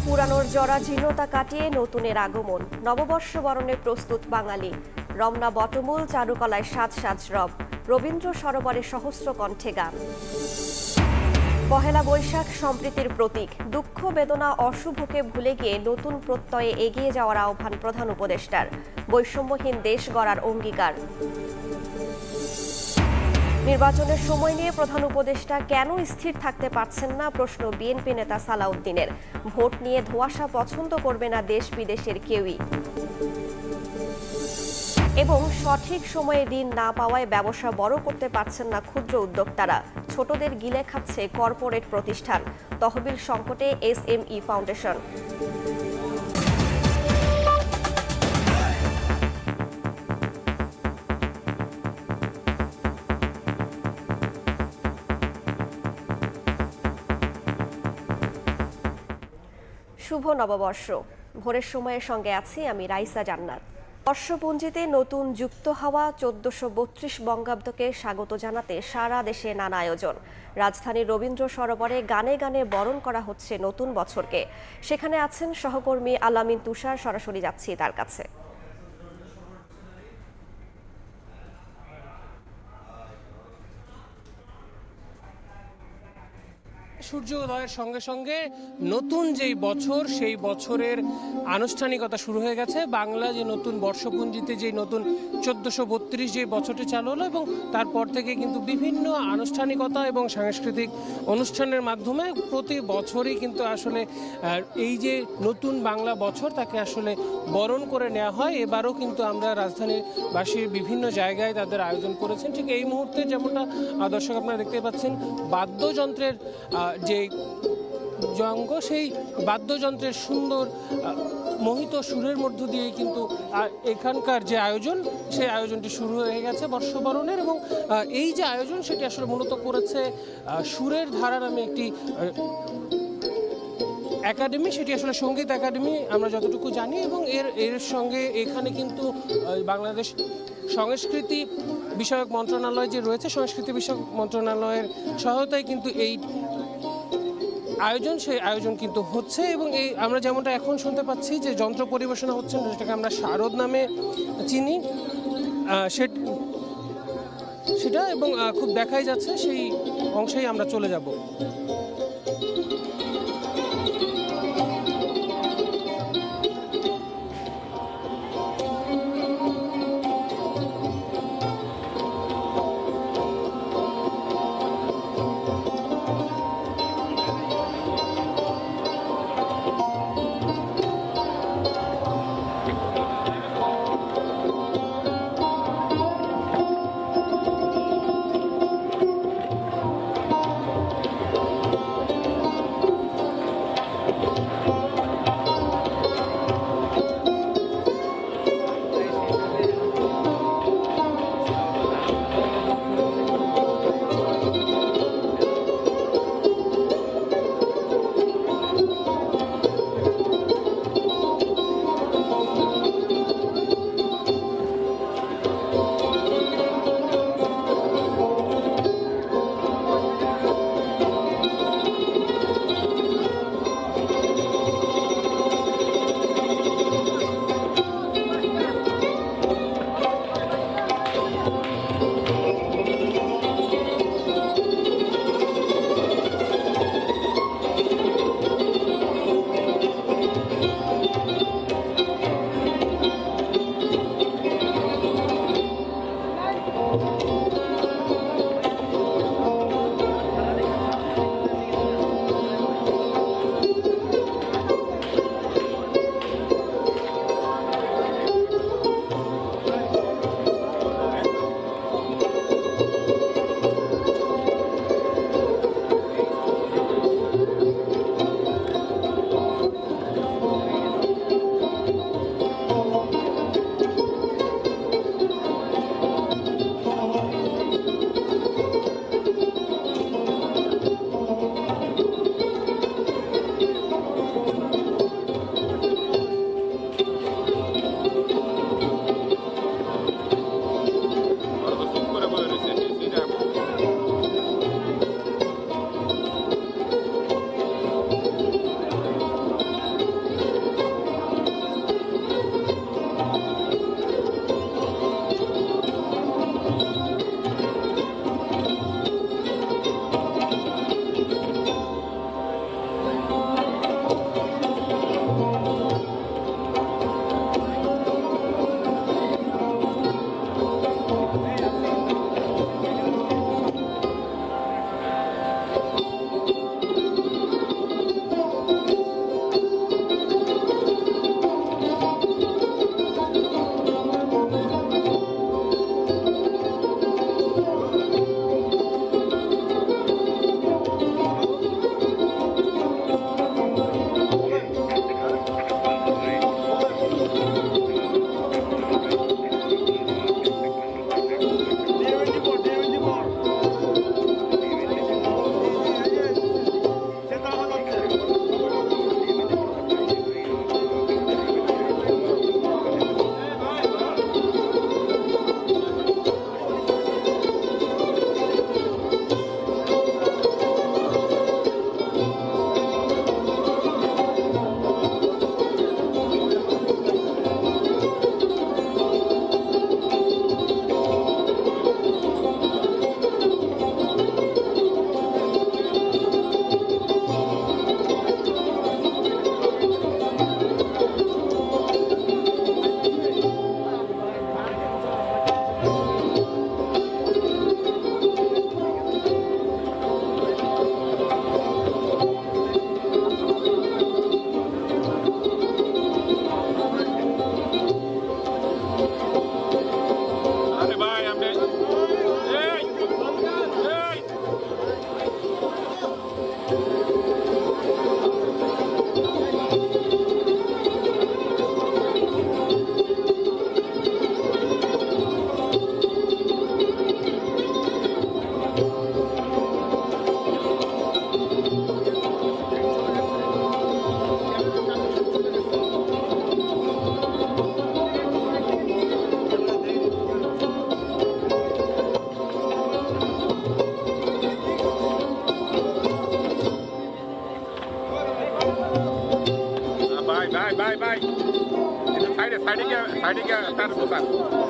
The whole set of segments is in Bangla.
পুরানোর জরাজীর্ণতা কাটিয়ে নতুনের আগমন, নববর্ষ বরণে প্রস্তুত বাঙালি। রমনা বটমূল চারুকলায় সাজ সাজ রব, রবীন্দ্র সরোবরে সহস্র কণ্ঠে গান। পহেলা বৈশাখ সম্প্রীতির প্রতীক, দুঃখ বেদনা অশুভকে ভুলে গিয়ে নতুন প্রত্যয়ে এগিয়ে যাওয়ার আহ্বান প্রধান উপদেষ্টার, বৈষম্যহীন দেশ গড়ার অঙ্গীকার। নির্বাচনের সময় নিয়ে প্রধান উপদেষ্টা কেন স্থির থাকতে পারছেন না, প্রশ্ন বিএনপি নেতা সালাউদ্দিনের। ভোট নিয়ে ধোঁয়াশা পছন্দ করবে না দেশ বিদেশের কেউই। এবং সঠিক সময়ে ঋণ না পাওয়ায় ব্যবসা বড় করতে পারছেন না ক্ষুদ্র উদ্যোক্তারা, ছোটদের গিলে খাচ্ছে কর্পোরেট প্রতিষ্ঠান, তহবিল সংকটে এসএমই ফাউন্ডেশন। শুভ নববর্ষ। ভোরের সময়ের সঙ্গে আছি আমি রাইসা জান্নাত। বর্ষপঞ্জিতে নতুন যুক্ত হওয়া 1432 বঙ্গাব্দকে স্বাগত জানাতে সারা দেশে নানা আয়োজন। রাজধানীর রবীন্দ্র সরোবরে গানে গানে বরণ করা হচ্ছে নতুন বছরকে। সেখানে আছেন সহকর্মী আলামিন তুষার, সরাসরি যাচ্ছি তার কাছে। সূর্যোদয়ের সঙ্গে সঙ্গে নতুন যেই বছর, সেই বছরের আনুষ্ঠানিকতা শুরু হয়ে গেছে। বাংলা যে নতুন বর্ষপঞ্জিতে যে নতুন 1432 যে বছরটি চালু হলো, এবং তারপর থেকে কিন্তু বিভিন্ন আনুষ্ঠানিকতা এবং সাংস্কৃতিক অনুষ্ঠানের মাধ্যমে প্রতি বছরই কিন্তু আসলে এই যে নতুন বাংলা বছর তাকে আসলে বরণ করে নেওয়া হয়। এবারও কিন্তু আমরা রাজধানীবাসীর বিভিন্ন জায়গায় তাদের আয়োজন করেছেন। ঠিক এই মুহূর্তে যেমনটা দর্শক আপনারা দেখতে পাচ্ছেন, বাদ্যযন্ত্রের যে জঙ্গ, সেই বাদ্যযন্ত্রের সুন্দর মোহিত সুরের মধ্য দিয়ে কিন্তু এখানকার যে আয়োজন, সেই আয়োজনটি শুরু হয়ে গেছে বর্ষবরণের। এবং এই যে আয়োজন সেটি আসলে মূলত করেছে সুরের ধারা নামে একটি একাডেমি, সেটি আসলে সঙ্গীত একাডেমি আমরা যতটুকু জানি। এবং এর সঙ্গে এখানে কিন্তু বাংলাদেশ সংস্কৃতি বিষয়ক মন্ত্রণালয় যে রয়েছে, সংস্কৃতি বিষয়ক মন্ত্রণালয়ের সহায়তায় কিন্তু এই আয়োজন, সেই আয়োজন কিন্তু হচ্ছে। এবং এই আমরা যেমনটা এখন শুনতে পাচ্ছি যে যন্ত্র পরিবেশনা হচ্ছে, যেটাকে আমরা শারদ নামে চিনি, সেটা এবং খুব দেখাই যাচ্ছে, সেই অংশেই আমরা চলে যাব। সাইডে গিয়ে তার গোছান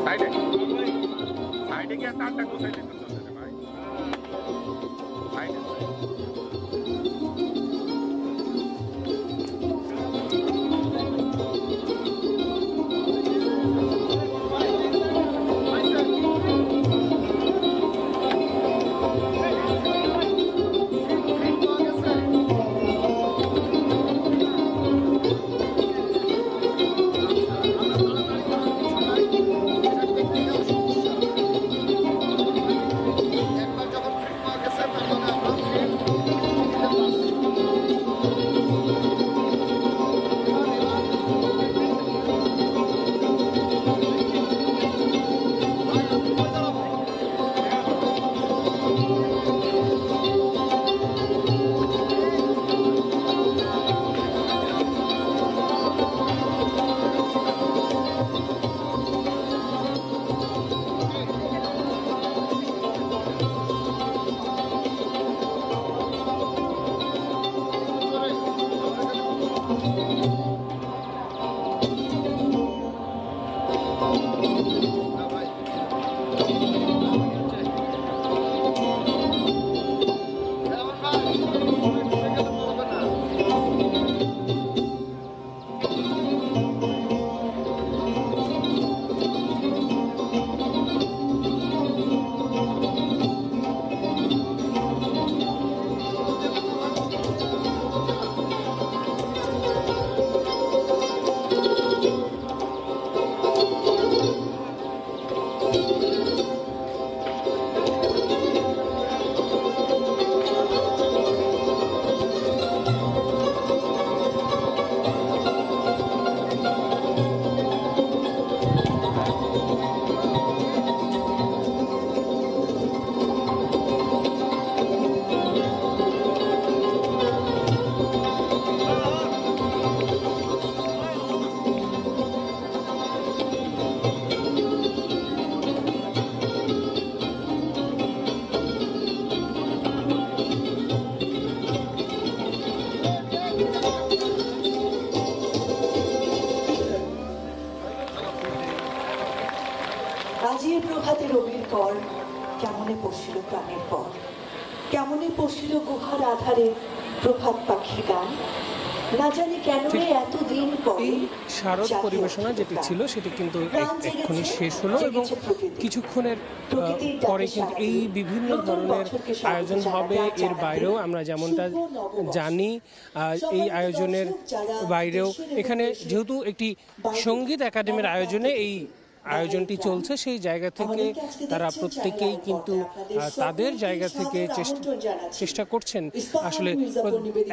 সাইডে সাইডে গিয়ে তারটা গোছাই দিতে চলছে ভাই সাইডে আজির প্রভাতে রবির কর কেমনে পড়ছিল প্রাণের পর কেমনে পড়ছিল গুহার আধারে প্রভাত পাখির গান না জানি কেন এতদিন পরে এই শারদ পরিবেশনা যেটি ছিল সেটি কিন্তু এক্ষুনি শেষ হলো এবং কিছুক্ষণের পরে কিন্তু এই বিভিন্ন ধরনের আয়োজন হবে। এর বাইরেও আমরা যেমনটা জানি এই আয়োজনের বাইরেও এখানে যেহেতু একটি সঙ্গীত একাডেমির আয়োজনে এই আয়োজনটি চলছে, সেই জায়গা থেকে তারা প্রত্যেকেই কিন্তু তাদের জায়গা থেকে চেষ্টা করছেন আসলে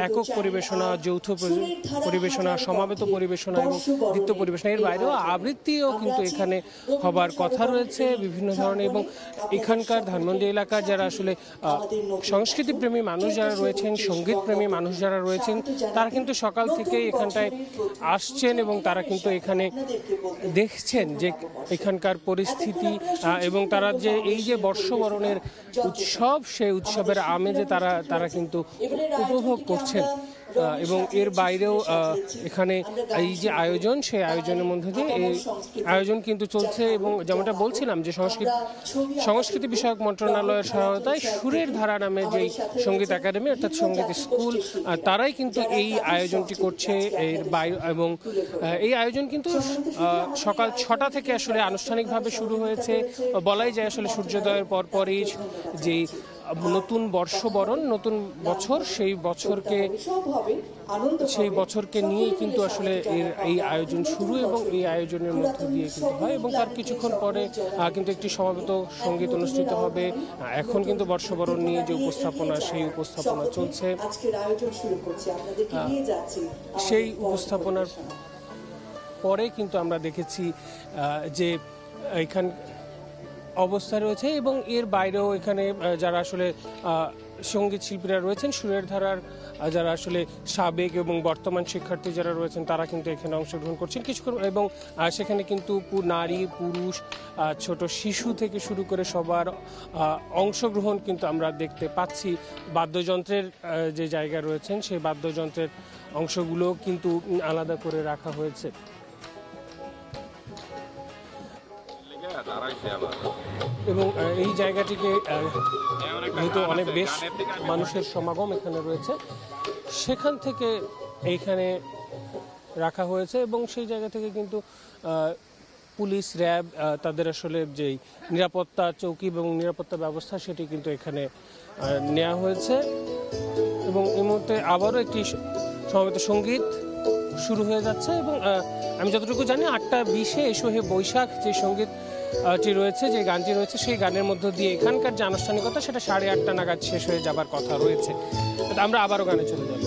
একক পরিবেশনা, যৌথ পরিবেশনা, সমাবেত পরিবেশনা এবং নৃত্য পরিবেশনা, এর বাইরেও আবৃত্তিও কিন্তু এখানে হবার কথা রয়েছে বিভিন্ন ধরনের। এবং এখানকার ধানমন্ডি এলাকার যারা আসলে সংস্কৃতিপ্রেমী মানুষ যারা রয়েছেন, সঙ্গীতপ্রেমী মানুষ যারা রয়েছেন, তারা কিন্তু সকাল থেকেই এখানটায় আসছেন এবং তারা কিন্তু এখানে দেখছেন যে এখানকার পরিস্থিতি এবং তারা যে এই যে বর্ষবরণের উৎসব, সেই উৎসবের আমেজে তারা কিন্তু উপভোগ করছেন। এবং এর বাইরেও এখানে এই যে আয়োজন, সেই আয়োজনের মধ্যে দিয়ে এই আয়োজন কিন্তু চলছে। এবং যেমনটা বলছিলাম যে সংস্কৃতি বিষয়ক মন্ত্রণালয়ের সহায়তায় সুরের ধারা নামে যেই সঙ্গীত একাডেমি অর্থাৎ সঙ্গীত স্কুল, তারাই কিন্তু এই আয়োজনটি করছে। এর বাইরে এবং এই আয়োজন কিন্তু সকাল 6টা থেকে আসলে আনুষ্ঠানিকভাবে শুরু হয়েছে। বলাই যায় আসলে সূর্যোদয়ের পরপরই যেই নতুন বর্ষবরণ, নতুন বছর, সেই বছরকে নিয়েই কিন্তু আসলে এই আয়োজন শুরু এবং এই আয়োজনের মধ্য দিয়ে কিন্তু হয় এবং তার কিছুক্ষণ পরে কিন্তু একটি সমাবেত সঙ্গীত অনুষ্ঠিত হবে। এখন কিন্তু বর্ষবরণ নিয়ে যে উপস্থাপনা, সেই উপস্থাপনা চলছে। সেই উপস্থাপনার পরে কিন্তু আমরা দেখেছি যে এখান অবস্থা রয়েছে এবং এর বাইরেও এখানে যারা আসলে সঙ্গীত শিল্পীরা রয়েছেন, সুরের ধারার যারা আসলে সাবেক এবং বর্তমান শিক্ষার্থী যারা রয়েছেন, তারা কিন্তু এখানে অংশগ্রহণ করছেন কিছুক্ষণ। এবং সেখানে কিন্তু নারী, পুরুষ, ছোট শিশু থেকে শুরু করে সবার অংশগ্রহণ কিন্তু আমরা দেখতে পাচ্ছি। বাদ্যযন্ত্রের যে জায়গা রয়েছেন, সেই বাদ্যযন্ত্রের অংশগুলো কিন্তু আলাদা করে রাখা হয়েছে। এবং এই জায়গাটিকে যেহেতু অনেক বেশ মানুষের সমাগম এখানে রয়েছে, সেখান থেকে এইখানে রাখা হয়েছে এবং সেই জায়গা থেকে কিন্তু পুলিশ, র্যাব তাদের আসলে যেই নিরাপত্তা চৌকি এবং নিরাপত্তা ব্যবস্থা সেটি কিন্তু এখানে নেওয়া হয়েছে। এবং এই মুহূর্তে আবারও একটি সমবেত সঙ্গীত শুরু হয়ে যাচ্ছে এবং আমি যতটুকু জানি 8:20 এসো হে বৈশাখ যে সঙ্গীতটি রয়েছে, যে গানটি রয়েছে, সেই গানের মধ্য দিয়ে এখানকার যে আনুষ্ঠানিকতা সেটা 8:30 নাগাদ শেষ হয়ে যাবার কথা রয়েছে। আমরা আবারও গানে চলে যাব।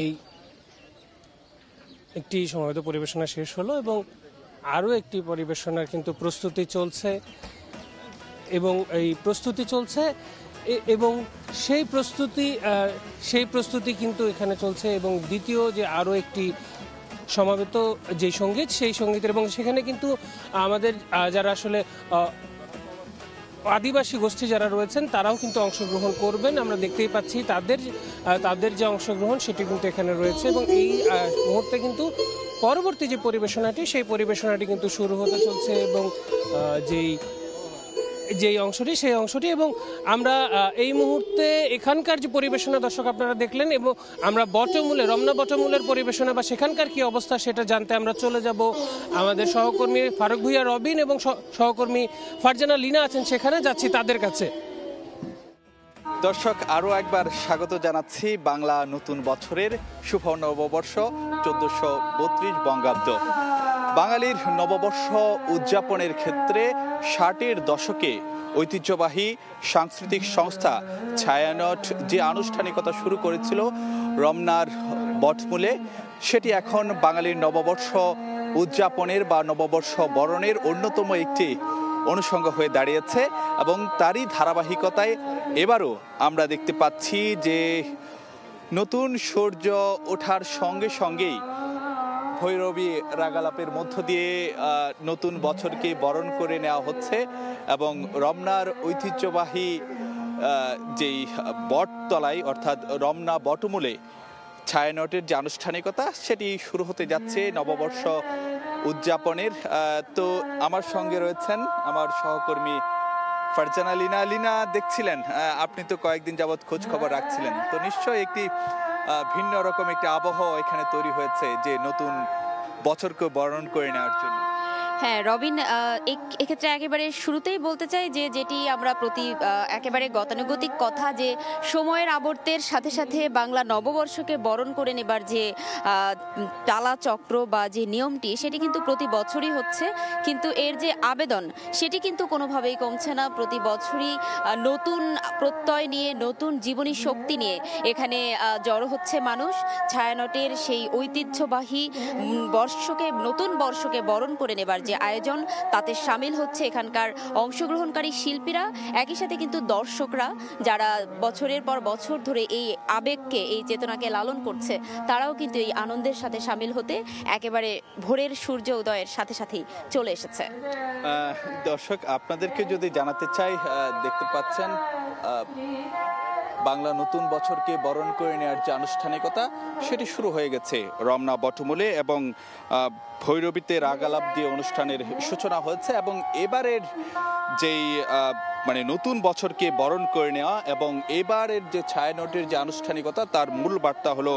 এই একটি সমবেত পরিবেশনা শেষ হলো এবং আরও একটি পরিবেশনার কিন্তু প্রস্তুতি চলছে এবং এই প্রস্তুতি চলছে এবং সেই প্রস্তুতি কিন্তু এখানে চলছে এবং দ্বিতীয় যে আরও একটি সমাবেত যে সঙ্গীত, সেই সঙ্গীতের এবং সেখানে কিন্তু আমাদের যারা আসলে আদিবাসী গোষ্ঠী যারা রয়েছেন তারাও কিন্তু অংশগ্রহণ করবেন। আমরা দেখতেই পাচ্ছি তাদের যে অংশগ্রহণ সেটি কিন্তু এখানে রয়েছে এবং এই মুহূর্তে কিন্তু পরবর্তী যে পরিবেশনাটি, সেই পরিবেশনাটি কিন্তু শুরু হতে চলছে এবং যেই অংশটি, সেই অংশটি এবং আমরা এই মুহূর্তে এখানকার যে পরিবেশনা দর্শক আপনারা দেখলেন এবং আমরা রমনা বটমূলের পরিবেশনা বা সেখানকার কি অবস্থা সেটা জানতে আমরা চলে যাব। আমাদের সহকর্মী ফারুক ভুঁইয়া রবিন এবং সহকর্মী ফারজানা লিনা আছেন, সেখানে যাচ্ছি তাদের কাছে। দর্শক আরও একবার স্বাগত জানাচ্ছি বাংলা নতুন বছরের শুভ নববর্ষ 1432 বঙ্গাব্দ। বাঙালির নববর্ষ উদযাপনের ক্ষেত্রে 60-এর দশকে ঐতিহ্যবাহী সাংস্কৃতিক সংস্থা ছায়ানট যে আনুষ্ঠানিকতা শুরু করেছিল রমনার বটমূলে, সেটি এখন বাঙালির নববর্ষ উদযাপনের বা নববর্ষ বরণের অন্যতম একটি অনুষঙ্গ হয়ে দাঁড়িয়েছে এবং তারই ধারাবাহিকতায় এবারও আমরা দেখতে পাচ্ছি যে নতুন সূর্য ওঠার সঙ্গে সঙ্গেই ভৈরবী রাগালাপের মধ্য দিয়ে নতুন বছরকে বরণ করে নেওয়া হচ্ছে এবং রমনার ঐতিহ্যবাহী যেই বটতলায় অর্থাৎ রমনা বটমূলে ছায়ানটের যে আনুষ্ঠানিকতা সেটি শুরু হতে যাচ্ছে নববর্ষ উদযাপনের। তো আমার সঙ্গে রয়েছেন আমার সহকর্মী ফারজানা লিনা লিনা দেখছিলেন, আপনি তো কয়েকদিন যাবৎ খোঁজ খবর রাখছিলেন, তো নিশ্চয়ই একটি ভিন্ন রকম একটি আবহাওয়া এখানে তৈরি হয়েছে যে নতুন বছরকে বরণ করে নেওয়ার জন্য। হ্যাঁ রবিন, এক্ষেত্রে একেবারে শুরুতেই বলতে চাই যে যেটি আমরা একেবারে গতানুগতিক কথা যে সময়ের আবর্তের সাথে সাথে বাংলা নববর্ষকে বরণ করে নেবার যে টালা চক্র বা যে নিয়মটি সেটি কিন্তু প্রতি বছরই হচ্ছে, কিন্তু এর যে আবেদন সেটি কিন্তু কোনোভাবেই কমছে না। প্রতি বছরই নতুন প্রত্যয় নিয়ে নতুন জীবনী শক্তি নিয়ে এখানে জড়ো হচ্ছে মানুষ। ছায়ানটের সেই ঐতিহ্যবাহী নতুন বর্ষকে বরণ করে নেবার যে আয়োজন তাতে সামিল হচ্ছে এখানকার অংশগ্রহণকারী শিল্পীরা, একই সাথে কিন্তু দর্শকরা যারা বছরের পর বছর ধরে এই আবেগকে এই চেতনাকে লালন করছে তারাও কিন্তু এই আনন্দের সাথে সামিল হতে একেবারে ভোরের সূর্য উদয়ের সাথে সাথেই চলে এসেছে। দর্শক আপনাদেরকে যদি জানাতে চাই, দেখতে পাচ্ছেন বাংলা নতুন বছরকে বরণ করে নেওয়ার যে আনুষ্ঠানিকতা সেটি শুরু হয়ে গেছে রমনা বটমূলে এবং ভৈরবীতে রাগালাপ দিয়ে অনুষ্ঠানের সূচনা হয়েছে। এবং এবারের যেই নতুন বছরকে বরণ করে নেওয়া এবং এবারের যে ছায়ানটের যে আনুষ্ঠানিকতা তার মূল বার্তা হলো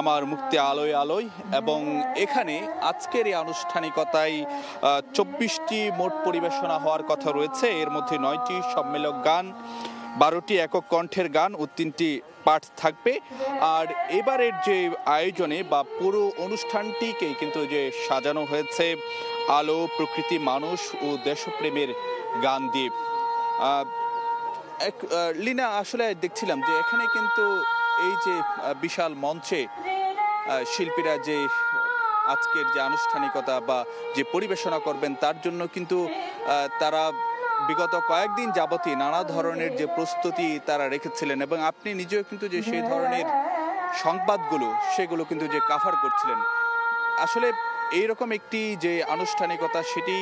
আমার মুক্তি আলোয় আলোয়। এবং এখানে আজকের এই আনুষ্ঠানিকতায় 24টি মোট পরিবেশনা হওয়ার কথা রয়েছে, এর মধ্যে 9টি সম্মেলক গান, 12টি একক কণ্ঠের গান ও 3টি পাঠ থাকবে। আর এবারের যে আয়োজনে বা পুরো অনুষ্ঠানটিকেই কিন্তু যে সাজানো হয়েছে আলো, প্রকৃতি, মানুষ ও দেশপ্রেমের গান দিয়ে। লিনা, আসলে দেখছিলাম যে এখানে কিন্তু এই যে বিশাল মঞ্চে শিল্পীরা যে আজকের যে আনুষ্ঠানিকতা বা যে পরিবেশনা করবেন তার জন্য কিন্তু তারা বিগত কয়েকদিন যাবতই নানা ধরনের যে প্রস্তুতি তারা রেখেছিলেন এবং আপনি নিজেও কিন্তু যে সেই ধরনের সংবাদগুলো সেগুলো কিন্তু যে কাভার করছিলেন। আসলে এইরকম একটি যে আনুষ্ঠানিকতা সেটি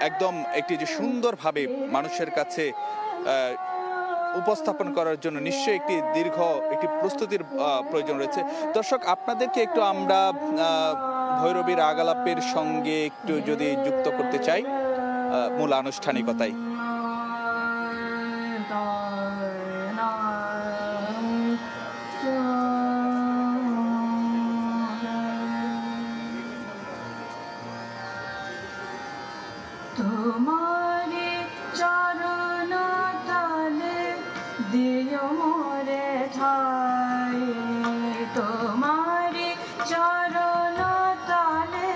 একদম একটি যে সুন্দরভাবে মানুষের কাছে উপস্থাপন করার জন্য নিশ্চয়ই একটি দীর্ঘ একটি প্রস্তুতির প্রয়োজন রয়েছে। দর্শক আপনাদেরকে একটু আমরা ভৈরবীর রাগালাপের সঙ্গে একটু যদি যুক্ত করতে চাই মূল আনুষ্ঠানিকতায়। তোমারে চরণ তলে দিও মোরে ঠাই, তোমারে চরণ তলে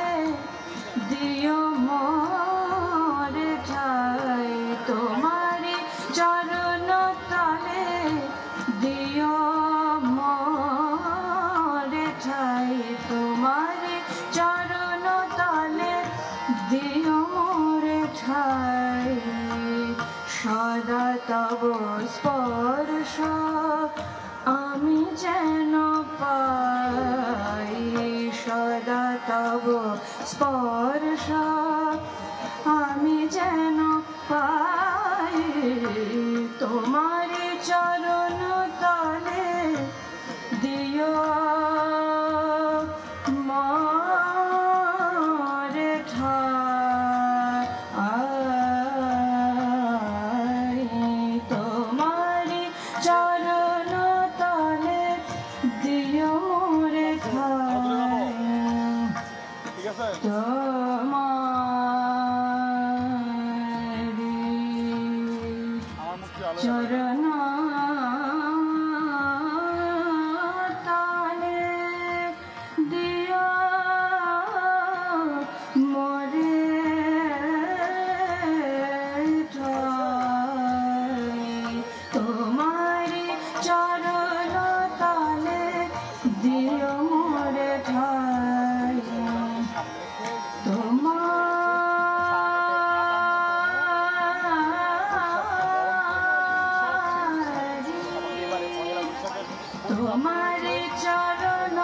দিও মোরে ঠাই, তোমারে চরণ তলে দিও মোরে ঠাই, তোমারে চরণ তলে দিও মোরে ঠাই। সদা তব স্পর্শ আমি যেন পাই, সদা তব স্পর্শ আমি যেন পাই, তোমারে চরণ তলে দিও মোরে ঠাই, তোমারে চরণ তলে দিও মোরে ঠাই, তোমারে চরণ তলে দিও মোরে ঠাই, তোমারে চরণ তলে দিও মোরে ঠাই, তোমারে চরণ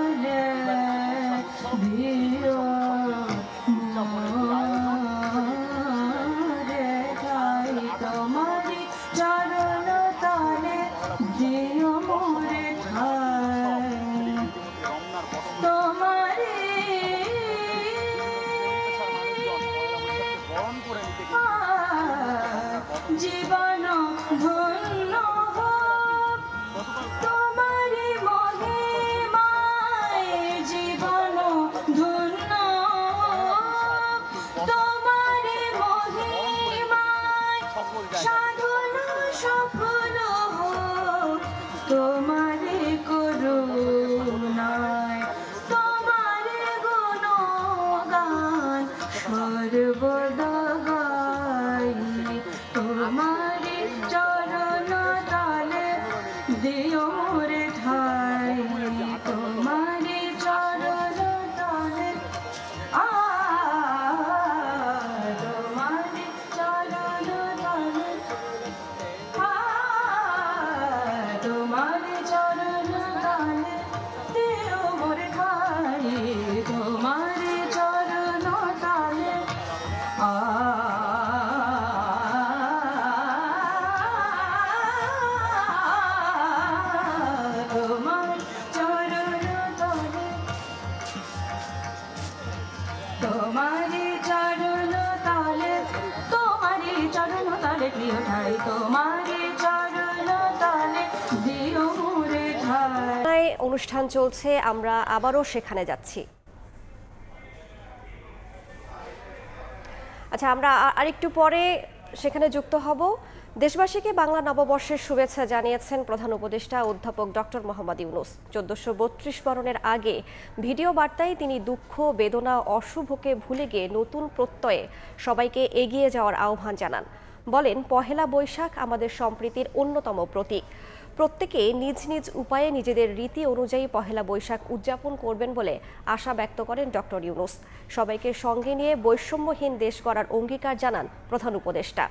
তলে দিও মোরে ঠাই, তোমারে চরণ তলে দিও মোরে ঠাই, তোমারে জীবন ধন্য হোক তোমারি মহিমায় জীবন ধন্য হোক তোমারি মহিমায় সাধনা সফল হোক তোমারি করুণায় তোমারি গুণগান সর্বদা গাই তোমারি চরণ তলে দিও মোরে ঠাই তোমারি চরণ তলে তোমারি চরণ তলে তোমারি চরণ তলে দিও মোরে ঠাই তোমারি চরণ তলে তোমার চরণ তলে তোমারি চরণ তলে তোমারি চরণ তলে প্রিয় ঠাই তোমারি চরণ তলে দিও মোরে ঠাই। অনুষ্ঠান চলছে, আমরা আবারও সেখানে যাচ্ছি। আচ্ছা, আমরা আরেকটু পরে সেখানে যুক্ত হব। দেশবাসীকে বাংলা নববর্ষের শুভেচ্ছা জানিয়েছেন প্রধান উপদেষ্টা অধ্যাপক ডক্টর মোহাম্মদ ইউনূস। 1432 বরণের আগে ভিডিও বার্তায় তিনি দুঃখ, বেদনা, অশুভকে ভুলে গিয়ে নতুন প্রত্যয়ে সবাইকে এগিয়ে যাওয়ার আহ্বান জানান। বলেন, পহেলা বৈশাখ আমাদের সম্প্রীতির অন্যতম প্রতীক। প্রত্যেকে নিজ নিজ উপায়ে নিজেদের রীতি অনুযায়ী পহেলা বৈশাখ উদযাপন করবেন বলে আশা ব্যক্ত করেন ডক্টর ইউনূস। সবাইকে সঙ্গে নিয়ে বৈষম্যহীন দেশ গড়ার অঙ্গীকার জানান প্রধান উপদেষ্টা।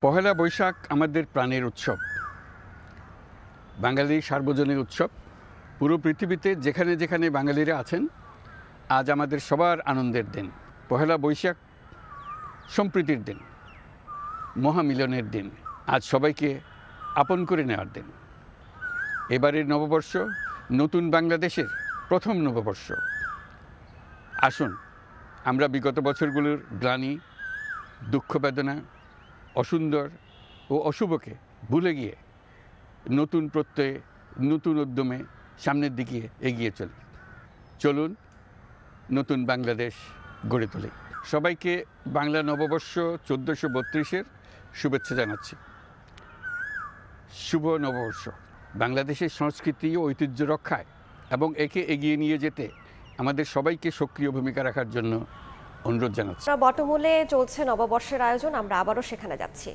পহেলা বৈশাখ আমাদের প্রাণের উৎসব, বাঙালির সার্বজনীন উৎসব। পুরো পৃথিবীতে যেখানে যেখানে বাঙালিরা আছেন, আজ আমাদের সবার আনন্দের দিন। পহেলা বৈশাখ সম্প্রীতির দিন, মহামিলনের দিন, আজ সবাইকে আপন করে নেওয়ার দিন। এবারের নববর্ষ নতুন বাংলাদেশের প্রথম নববর্ষ। আসুন আমরা বিগত বছরগুলোর গ্লানি, দুঃখ, বেদনা, অসুন্দর ও অশুভকে ভুলে গিয়ে নতুন প্রত্যয়ে, নতুন উদ্যমে সামনের দিকে এগিয়ে চলি। চলুন নতুন বাংলাদেশ গড়ে তুলি। সবাইকে বাংলা নববর্ষ 1432-এর শুভেচ্ছা জানাচ্ছি। শুভ নববর্ষ। বাংলাদেশের সংস্কৃতি ও ঐতিহ্য রক্ষায় এবং একে এগিয়ে নিয়ে যেতে আমাদের সবাইকে সক্রিয় ভূমিকা রাখার জন্য অনুরোধ জানাচ্ছি। বটমূলে চলছে নববর্ষের আয়োজন, আমরা আবারও সেখানে যাচ্ছি।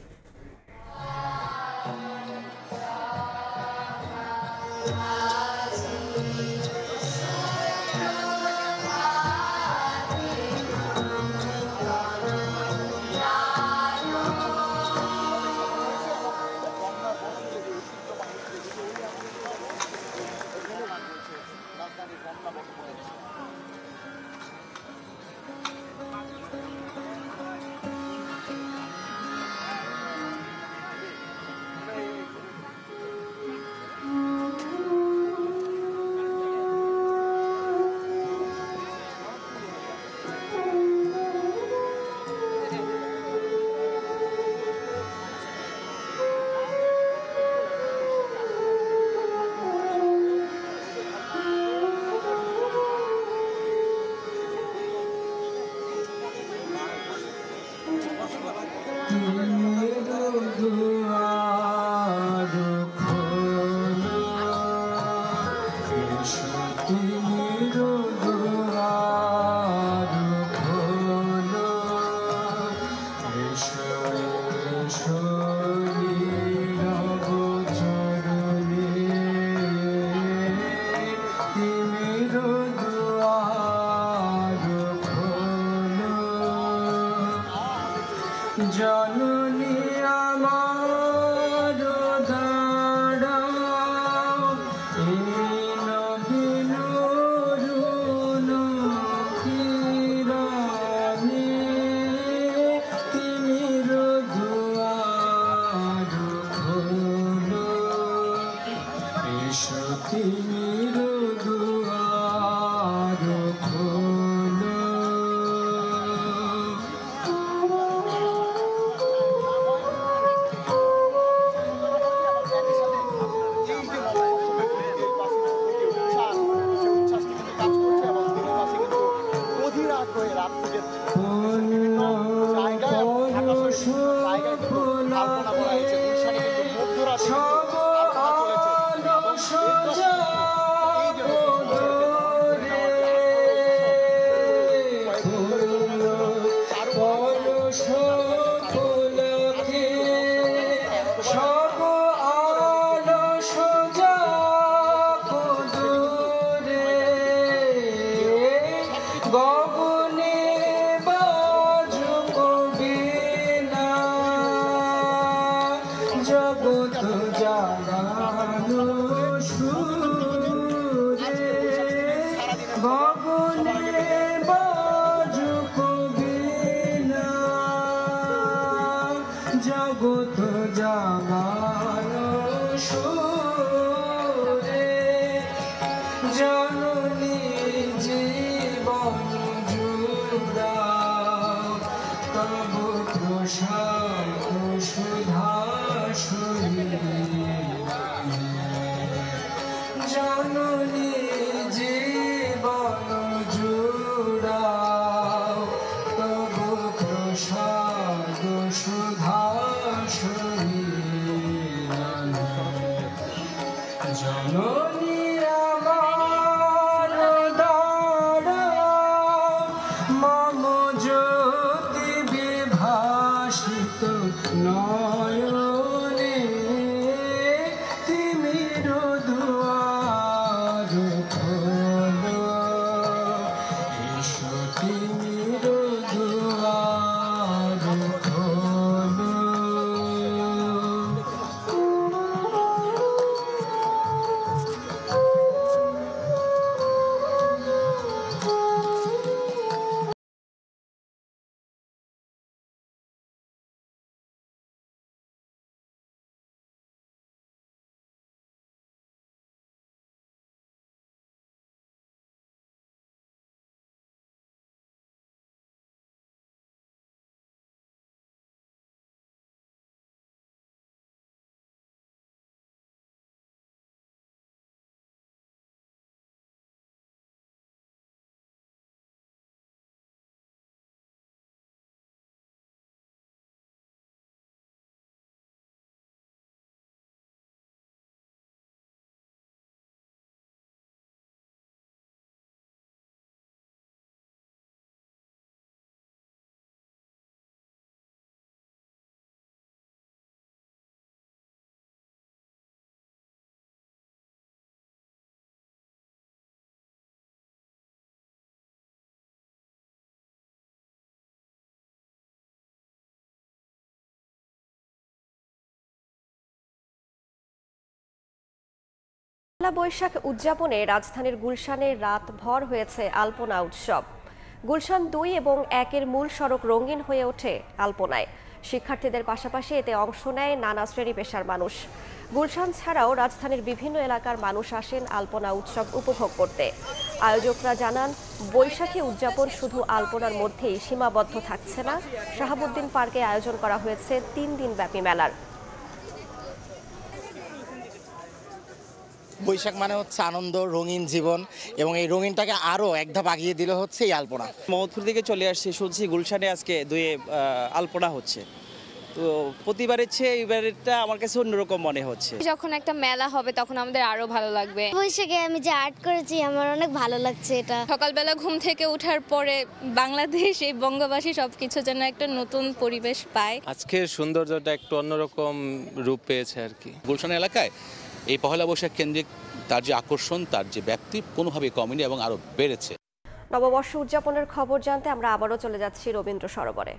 জগৎ জাগানো সুরে গগনে বাজুক বীণা জগৎ জাগানো সুরে জননী জীবন জুড়াও তব প্রসাদ সুধা জননী জীবন জুড়াও তব প্রসাদ সুধা জননী আমার দাঁড়াও মম জ্যোতি বিভাসিত নয়নে তিমির দুয়ার খোলো এসো তিমির দুয়ার খোলো পয়লা বৈশাখ উদযাপনে রাজধানীর গুলশানে রাতভর হয়েছে আলপনা উৎসব। গুলশান 2 এবং 1-এর মূল সড়ক রঙিন হয়ে ওঠে আলপনায়। শিক্ষার্থীদের পাশাপাশি এতে অংশ নেয় নানা শ্রেণী পেশার মানুষ। গুলশান ছাড়াও রাজধানীর বিভিন্ন এলাকার মানুষ আসেন আলপনা উৎসব উপভোগ করতে। আয়োজকরা জানান, বৈশাখী উদযাপন শুধু আলপনার মধ্যেই সীমাবদ্ধ থাকছে না। শাহাবুদ্দিন পার্কে আয়োজন করা হয়েছে 3 দিনব্যাপী মেলার। বৈশাখ মানে হচ্ছে আনন্দ, রঙিন জীবন, এবং এই রঙিনটাকে আরও এক ধাপ আগিয়ে দিলে হচ্ছে এই আলপনা। মোহাম্মদপুর থেকে চলে আসছি, শুনছি গুলশানে আজকে 2 আলপনা হচ্ছে। তো প্রতিবারের চেয়ে এইবারেরটা আমার কাছে অন্যরকম মনে হচ্ছে। যখন একটা মেলা হবে তখন আমাদের আরো ভালো লাগবে। বৈশাখে আমি যে আর্ট করেছি আমার অনেক ভালো লাগছে। এটা সকালবেলা ঘুম থেকে ওঠার পরে বাংলাদেশ এই বঙ্গবাসী সবকিছু যেন একটা নতুন পরিবেশ পায়। আজকের সৌন্দর্যটা একটু অন্যরকম রূপ পেয়েছে আর কি। গুলশান এলাকায় এই পহেলা বৈশাখ কেন্দ্রিক তার যে আকর্ষণ, তার যে ব্যাপ্তি কোনোভাবেই কমেনি এবং আরও বেড়েছে। নববর্ষ উদযাপনের খবর জানতে আমরা আবারও চলে যাচ্ছি রবীন্দ্র সরোবরে।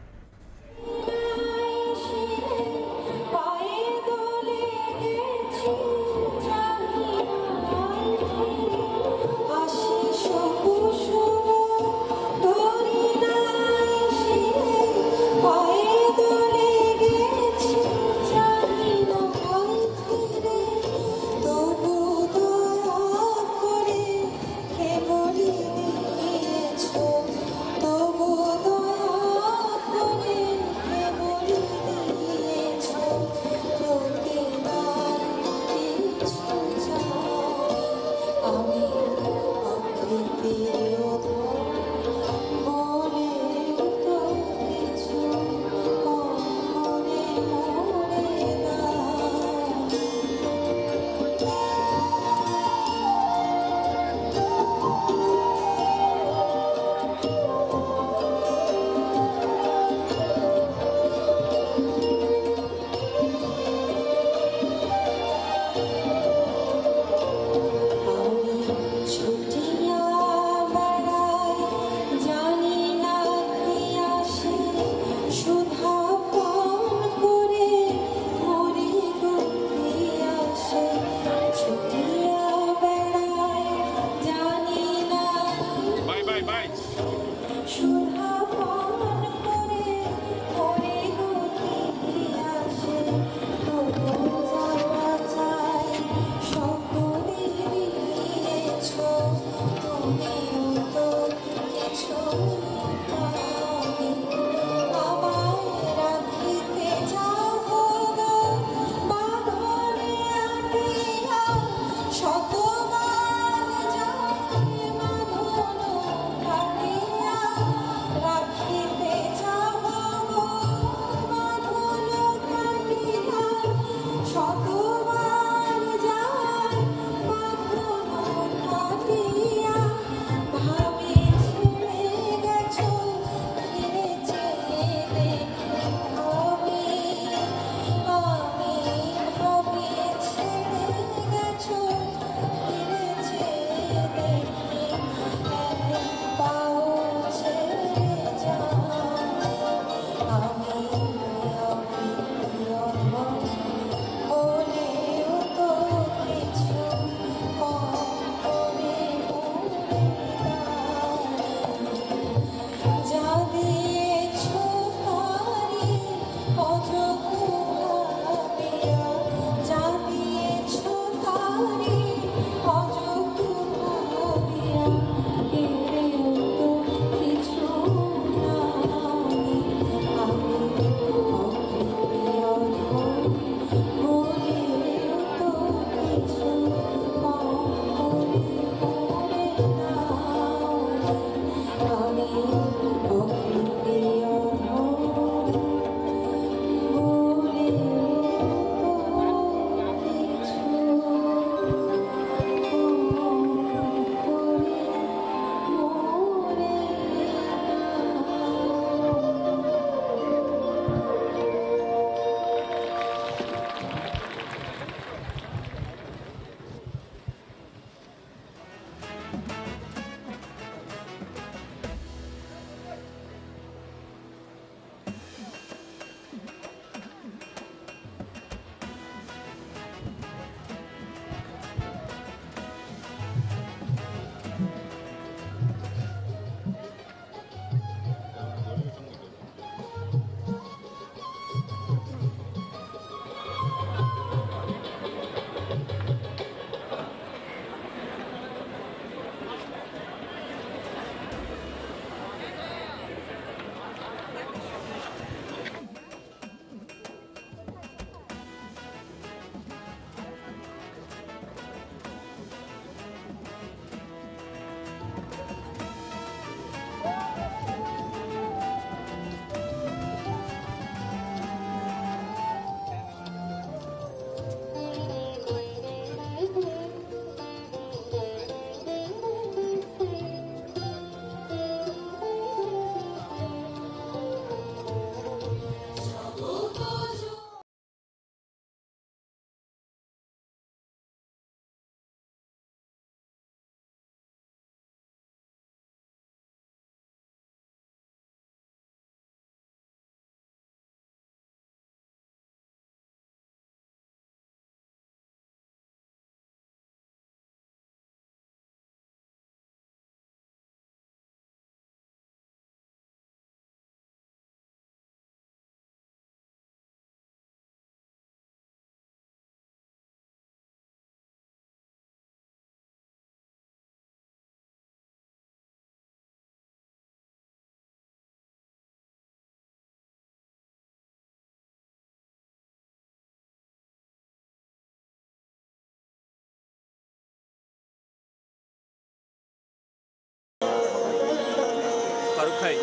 খাই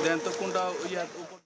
দেন তো কোনটা ইয়ার উপর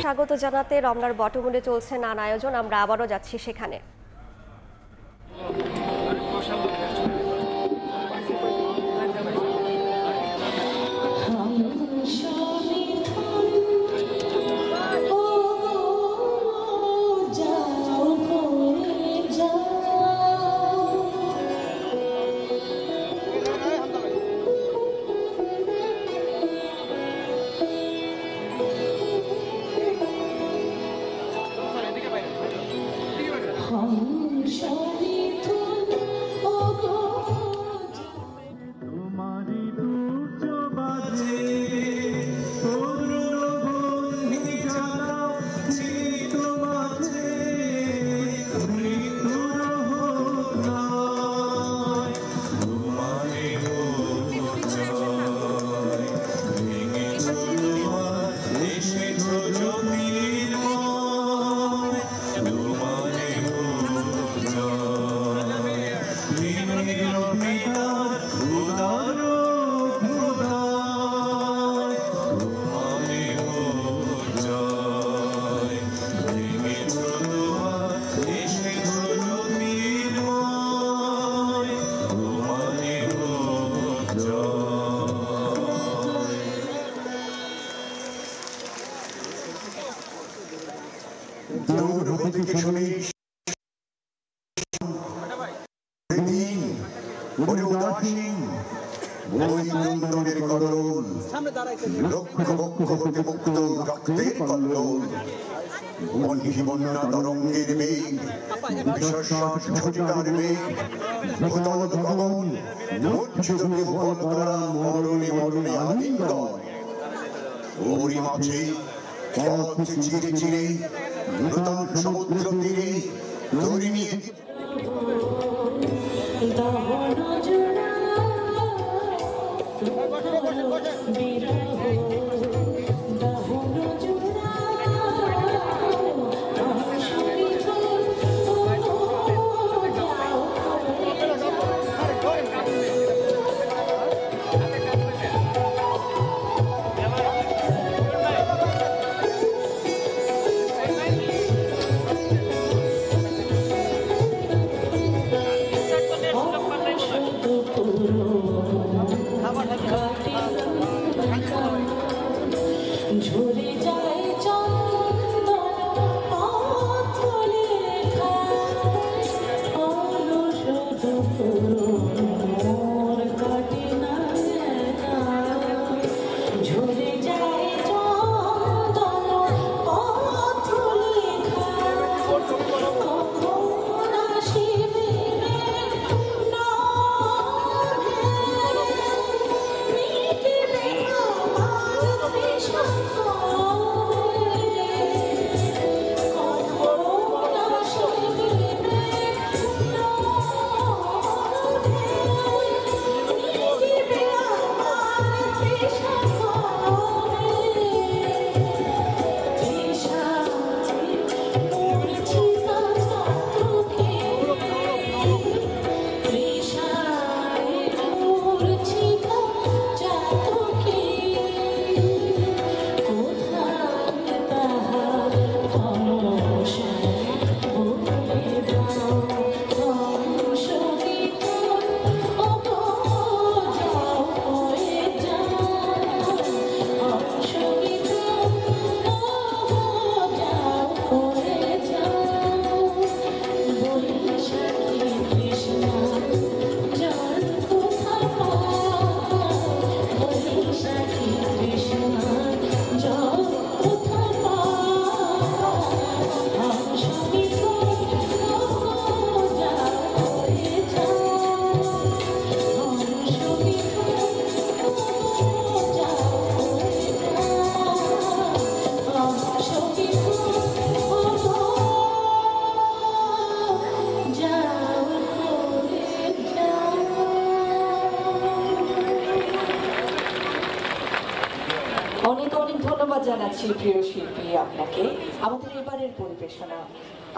স্বাগত জানাতে রমনার বটমূলে চলছে নানা আয়োজন, আমরা আবারও যাচ্ছি সেখানে। চিরে চিরে নূতন সমুদ্র তীরে দড়ি নিয়ে Oh ঝরে যায় চন্দন পথ লেখা অলস দুপুর কাটে না ঝরে যায় চন্দন পথ লেখা কখন আসিবে অনেক অনেক ধন্যবাদ জানাচ্ছি প্রিয় শিল্পী আপনাকে। আমাদের এবারের পরিবেশনা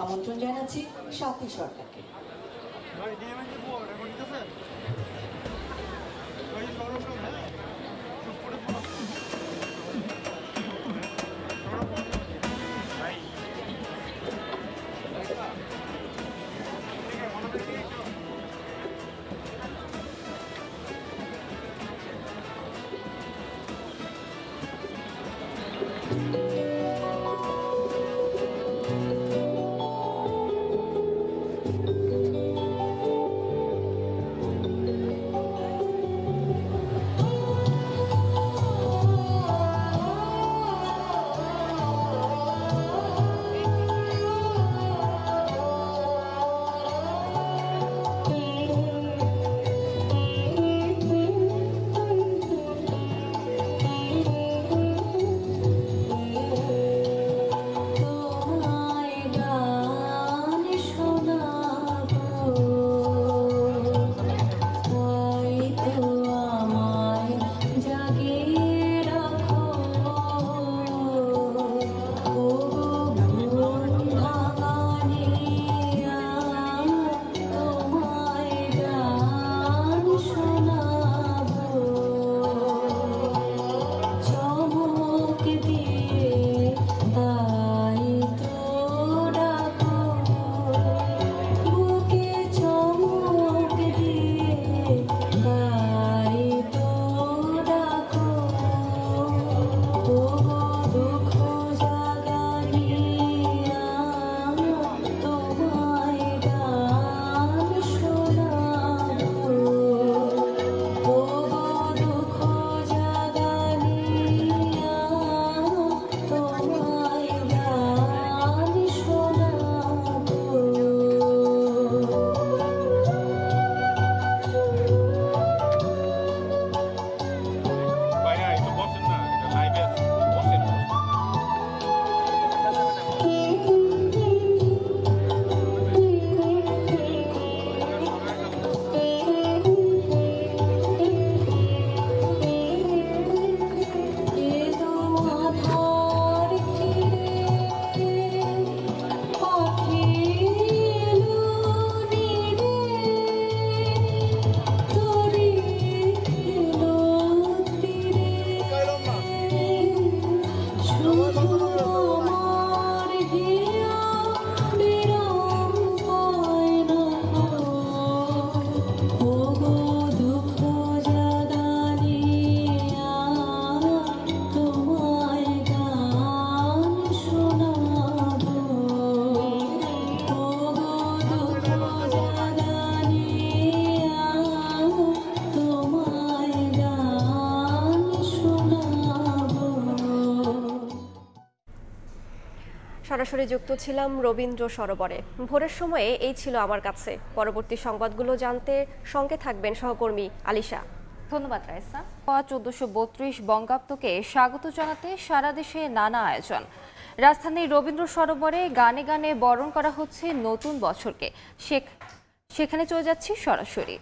আমন্ত্রণ জানাচ্ছি সাথী সরকারকে। সরাসরি যুক্ত ছিলাম রবীন্দ্র সরোবরে। ভোরের সময়ে এই ছিল আমার কাছে। পরবর্তী সংবাদগুলো জানতে সঙ্গে থাকবেন সহকর্মী আলিশা। ধন্যবাদ রাইসা। 1432 বঙ্গাব্দকে স্বাগত জানাতে সারা দেশে নানা আয়োজন। রাজধানীর রবীন্দ্র সরোবরে গানে গানে বরণ করা হচ্ছে নতুন বছরকে। সেখানে চলে যাচ্ছি সরাসরি।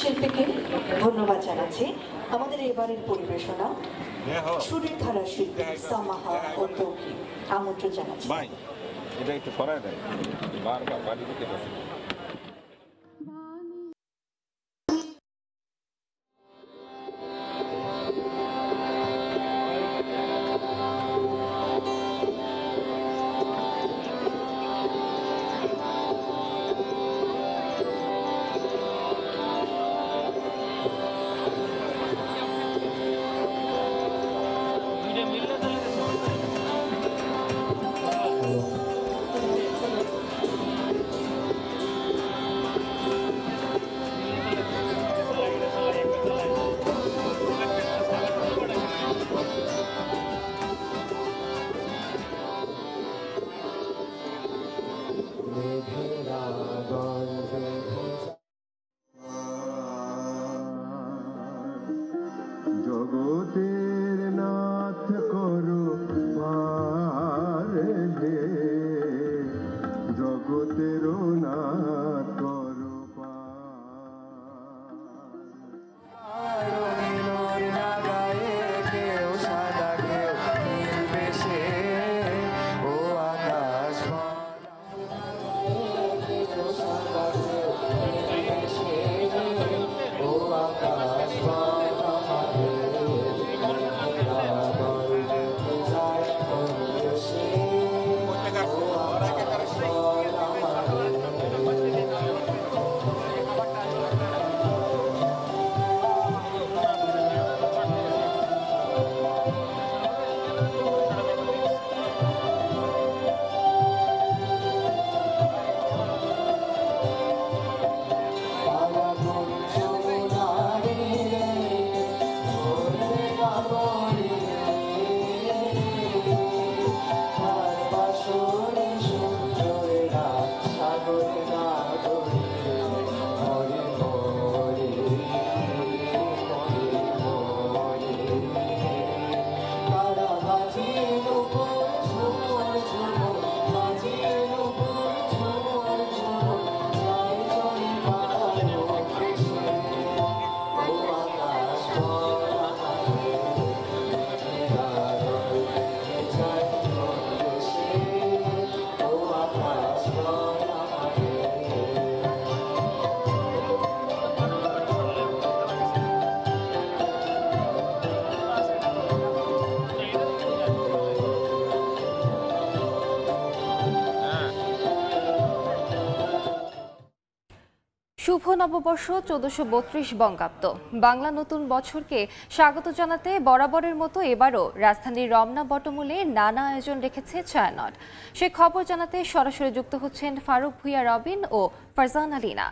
শিল্পীকে ধন্যবাদ জানাচ্ছি। আমাদের এবারের পরিবেশনা সুরের ধারা শিল্পী সামাহা ও তৌকি, আমন্ত্রণ জানাচ্ছি। এটা একটু সরায় দেয়, বারবার বাড়ি দিতে গেছে। জগতের নাথ করো পার হে, জগতের নাথ করো পার। লাগায়ে কেউ সাদা কেউ নীল বেশে, ও আকাশ সাদা কেউ নীল বেশে, ও আকাশ শুভ নববর্ষ 1432 বঙ্গাব্দ। বাংলা নতুন বছরকে স্বাগত জানাতে বরাবরের মতো এবারও রাজধানীর রমনা বটমূলে নানা আয়োজন রেখেছে ছায়ানট। সে খবর জানাতে সরাসরি যুক্ত হচ্ছেন ফারুক ভুঁইয়া রবিন ও ফারজানা লিনা।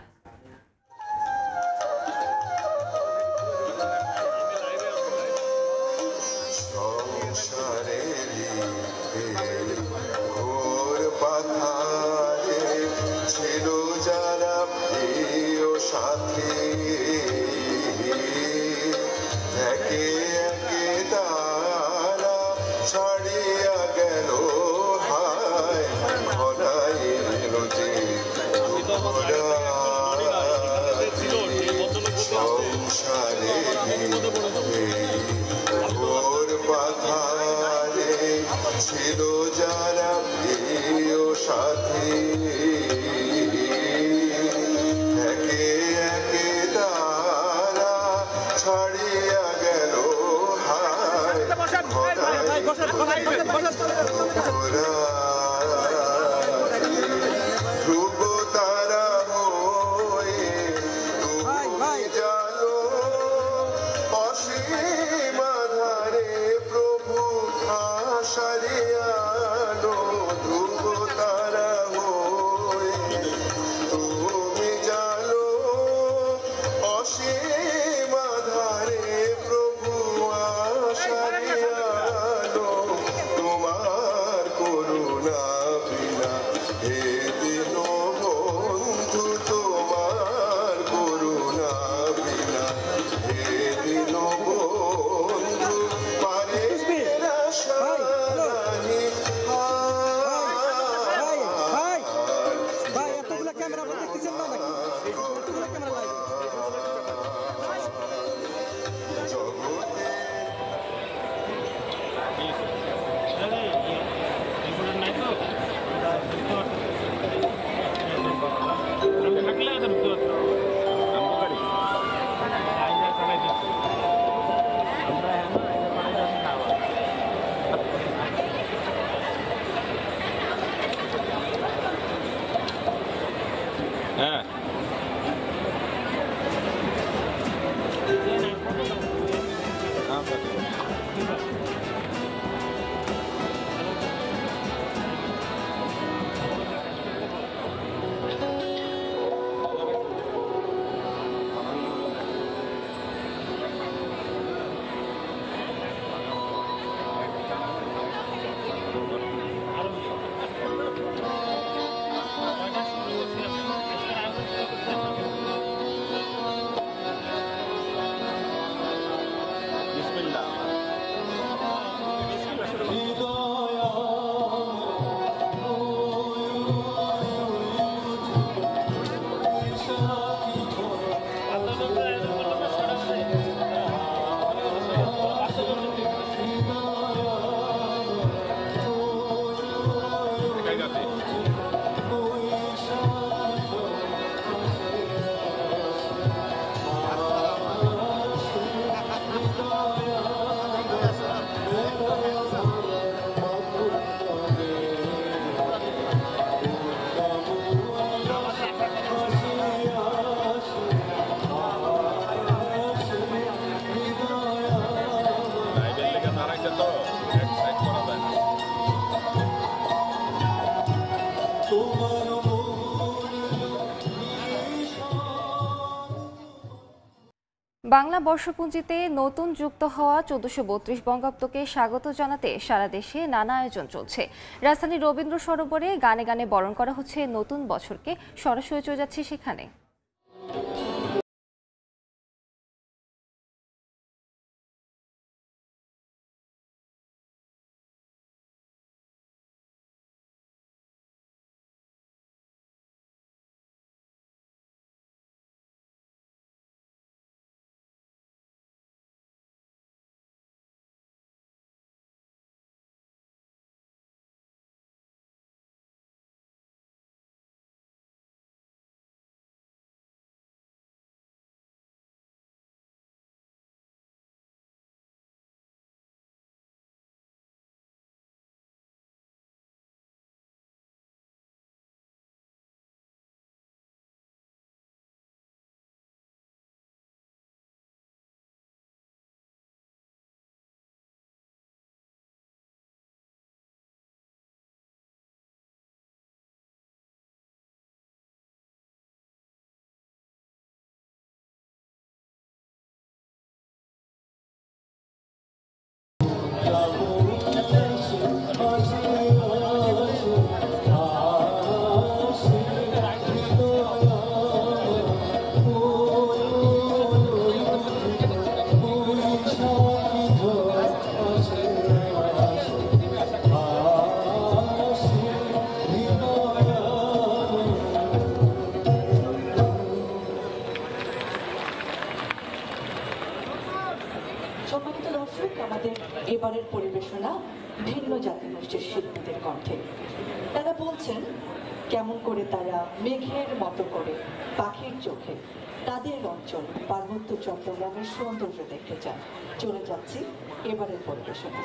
যারা প্রিয় সাথী একে একে তারা ছাড়িয়া গেল হায় ধ্রুব তারা হয়ে তুমি জানো অসীম আধারে প্রভু আশারিয়ানো ধ্রুব তারা হয়ে তুমি জানো অসীম আধারে প্রভু আশারিয়ানো তোমার করুণা বিনা হে দিন বন্ধু তোমার করুণা বিনা হে দিন বন্ধু পারে রাশানি হ্যাঁ বাংলা বর্ষপঞ্জিতে নতুন যুক্ত হওয়া 1432 বঙ্গাব্দকে স্বাগত জানাতে সারা দেশে নানা আয়োজন চলছে। রাজধানীর রবীন্দ্র সরোবরে গানে গানে বরণ করা হচ্ছে নতুন বছরকে। সরাসরি চলে যাচ্ছে সেখানে। ভিন্ন জাতিগোষ্ঠীর শিল্পীদের কণ্ঠে। তারা বলছেন কেমন করে তারা মেঘের মতো করে পাখির চোখে তাদের অঞ্চল পার্বত্য চট্টগ্রামের সৌন্দর্য দেখতে চান। চলে যাচ্ছি এবারের পরিবেশনা।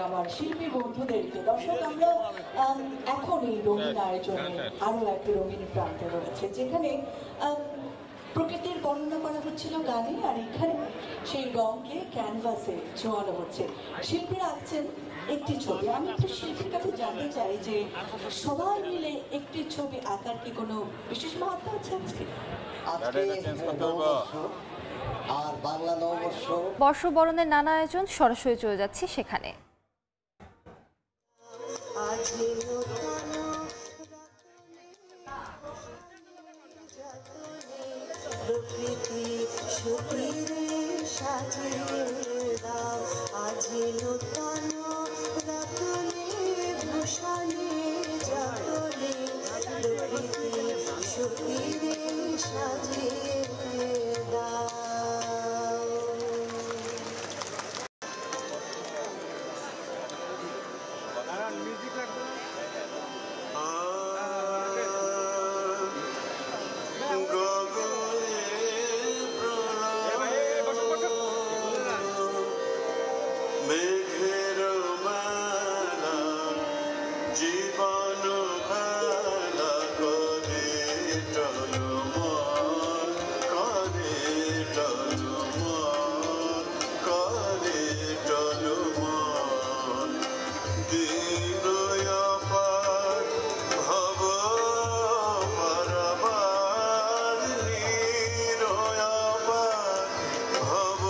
আমার শিল্পী বন্ধুদেরকে। দর্শক, আমরা এখন এই রঙিন আয়োজনে আরো একটি রঙিন প্রান্ত রয়েছে, যেখানে প্রকৃতির বর্ণনা করা হচ্ছিল গানে, আর এখানে সেই রঙকে ক্যানভাসে ছোঁয়ানো হচ্ছে। শিল্পীরা আঁকছেন একটি ছবি। আমি একটু শিল্পীর কাছে জানতে চাই যে সবাই মিলে একটি ছবি আঁকার কি কোনো বিশেষ মাহাত্ম্য আছে আজকে? আর বাংলা নববর্ষ বর্ষবরণের নানা আয়োজন, সরাসরি চলে যাচ্ছি সেখানে। জীবন ভালা করে টলমল করে টলমল করে টলমল দিন অপার ভব পারাবার নিরয়াবার ভব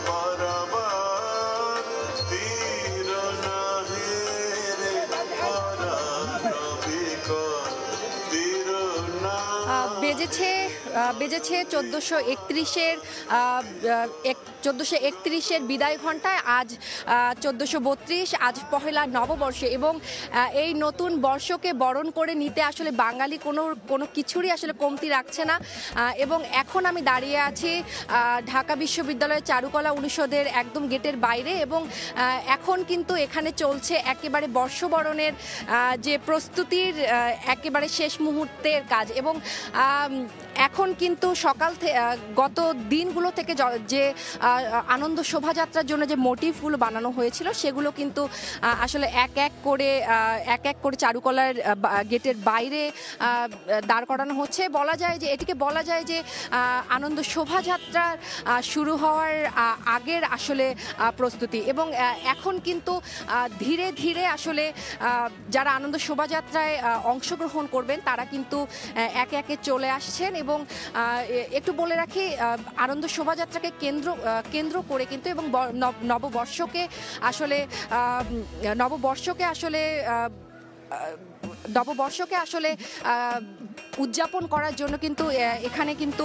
পারাবার তীর নাহে রে পরারবিকল তীর না বেজেছে 1431-এর বিদায় ঘণ্টায় আজ 1432, আজ পহেলা নববর্ষে, এবং এই নতুন বর্ষকে বরণ করে নিতে আসলে বাঙালি কোনো কিছুরই আসলে কমতি রাখছে না। এবং এখন আমি দাঁড়িয়ে আছি ঢাকা বিশ্ববিদ্যালয়ের চারুকলা অনুষদের একদম গেটের বাইরে, এবং এখন কিন্তু এখানে চলছে একেবারে বর্ষবরণের যে প্রস্তুতির একেবারে শেষ মুহূর্তের কাজ। এবং এখন কিন্তু গত দিনগুলো থেকে যে আনন্দ শোভাযাত্রার জন্য যে মোটিভগুলো বানানো হয়েছিল সেগুলো কিন্তু আসলে এক এক করে চারুকলার গেটের বাইরে দাঁড় করানো হচ্ছে। এটিকে বলা যায় যে আনন্দ শোভাযাত্রার শুরু হওয়ার আগের আসলে প্রস্তুতি। এবং এখন কিন্তু ধীরে ধীরে আসলে যারা আনন্দ শোভাযাত্রায় অংশগ্রহণ করবেন তারা কিন্তু একে একে চলে আসছেন। এবং একটু বলে রাখি, আনন্দ শোভাযাত্রাকে কেন্দ্র করে কিন্তু এবং নববর্ষকে আসলে উদযাপন করার জন্য কিন্তু এখানে কিন্তু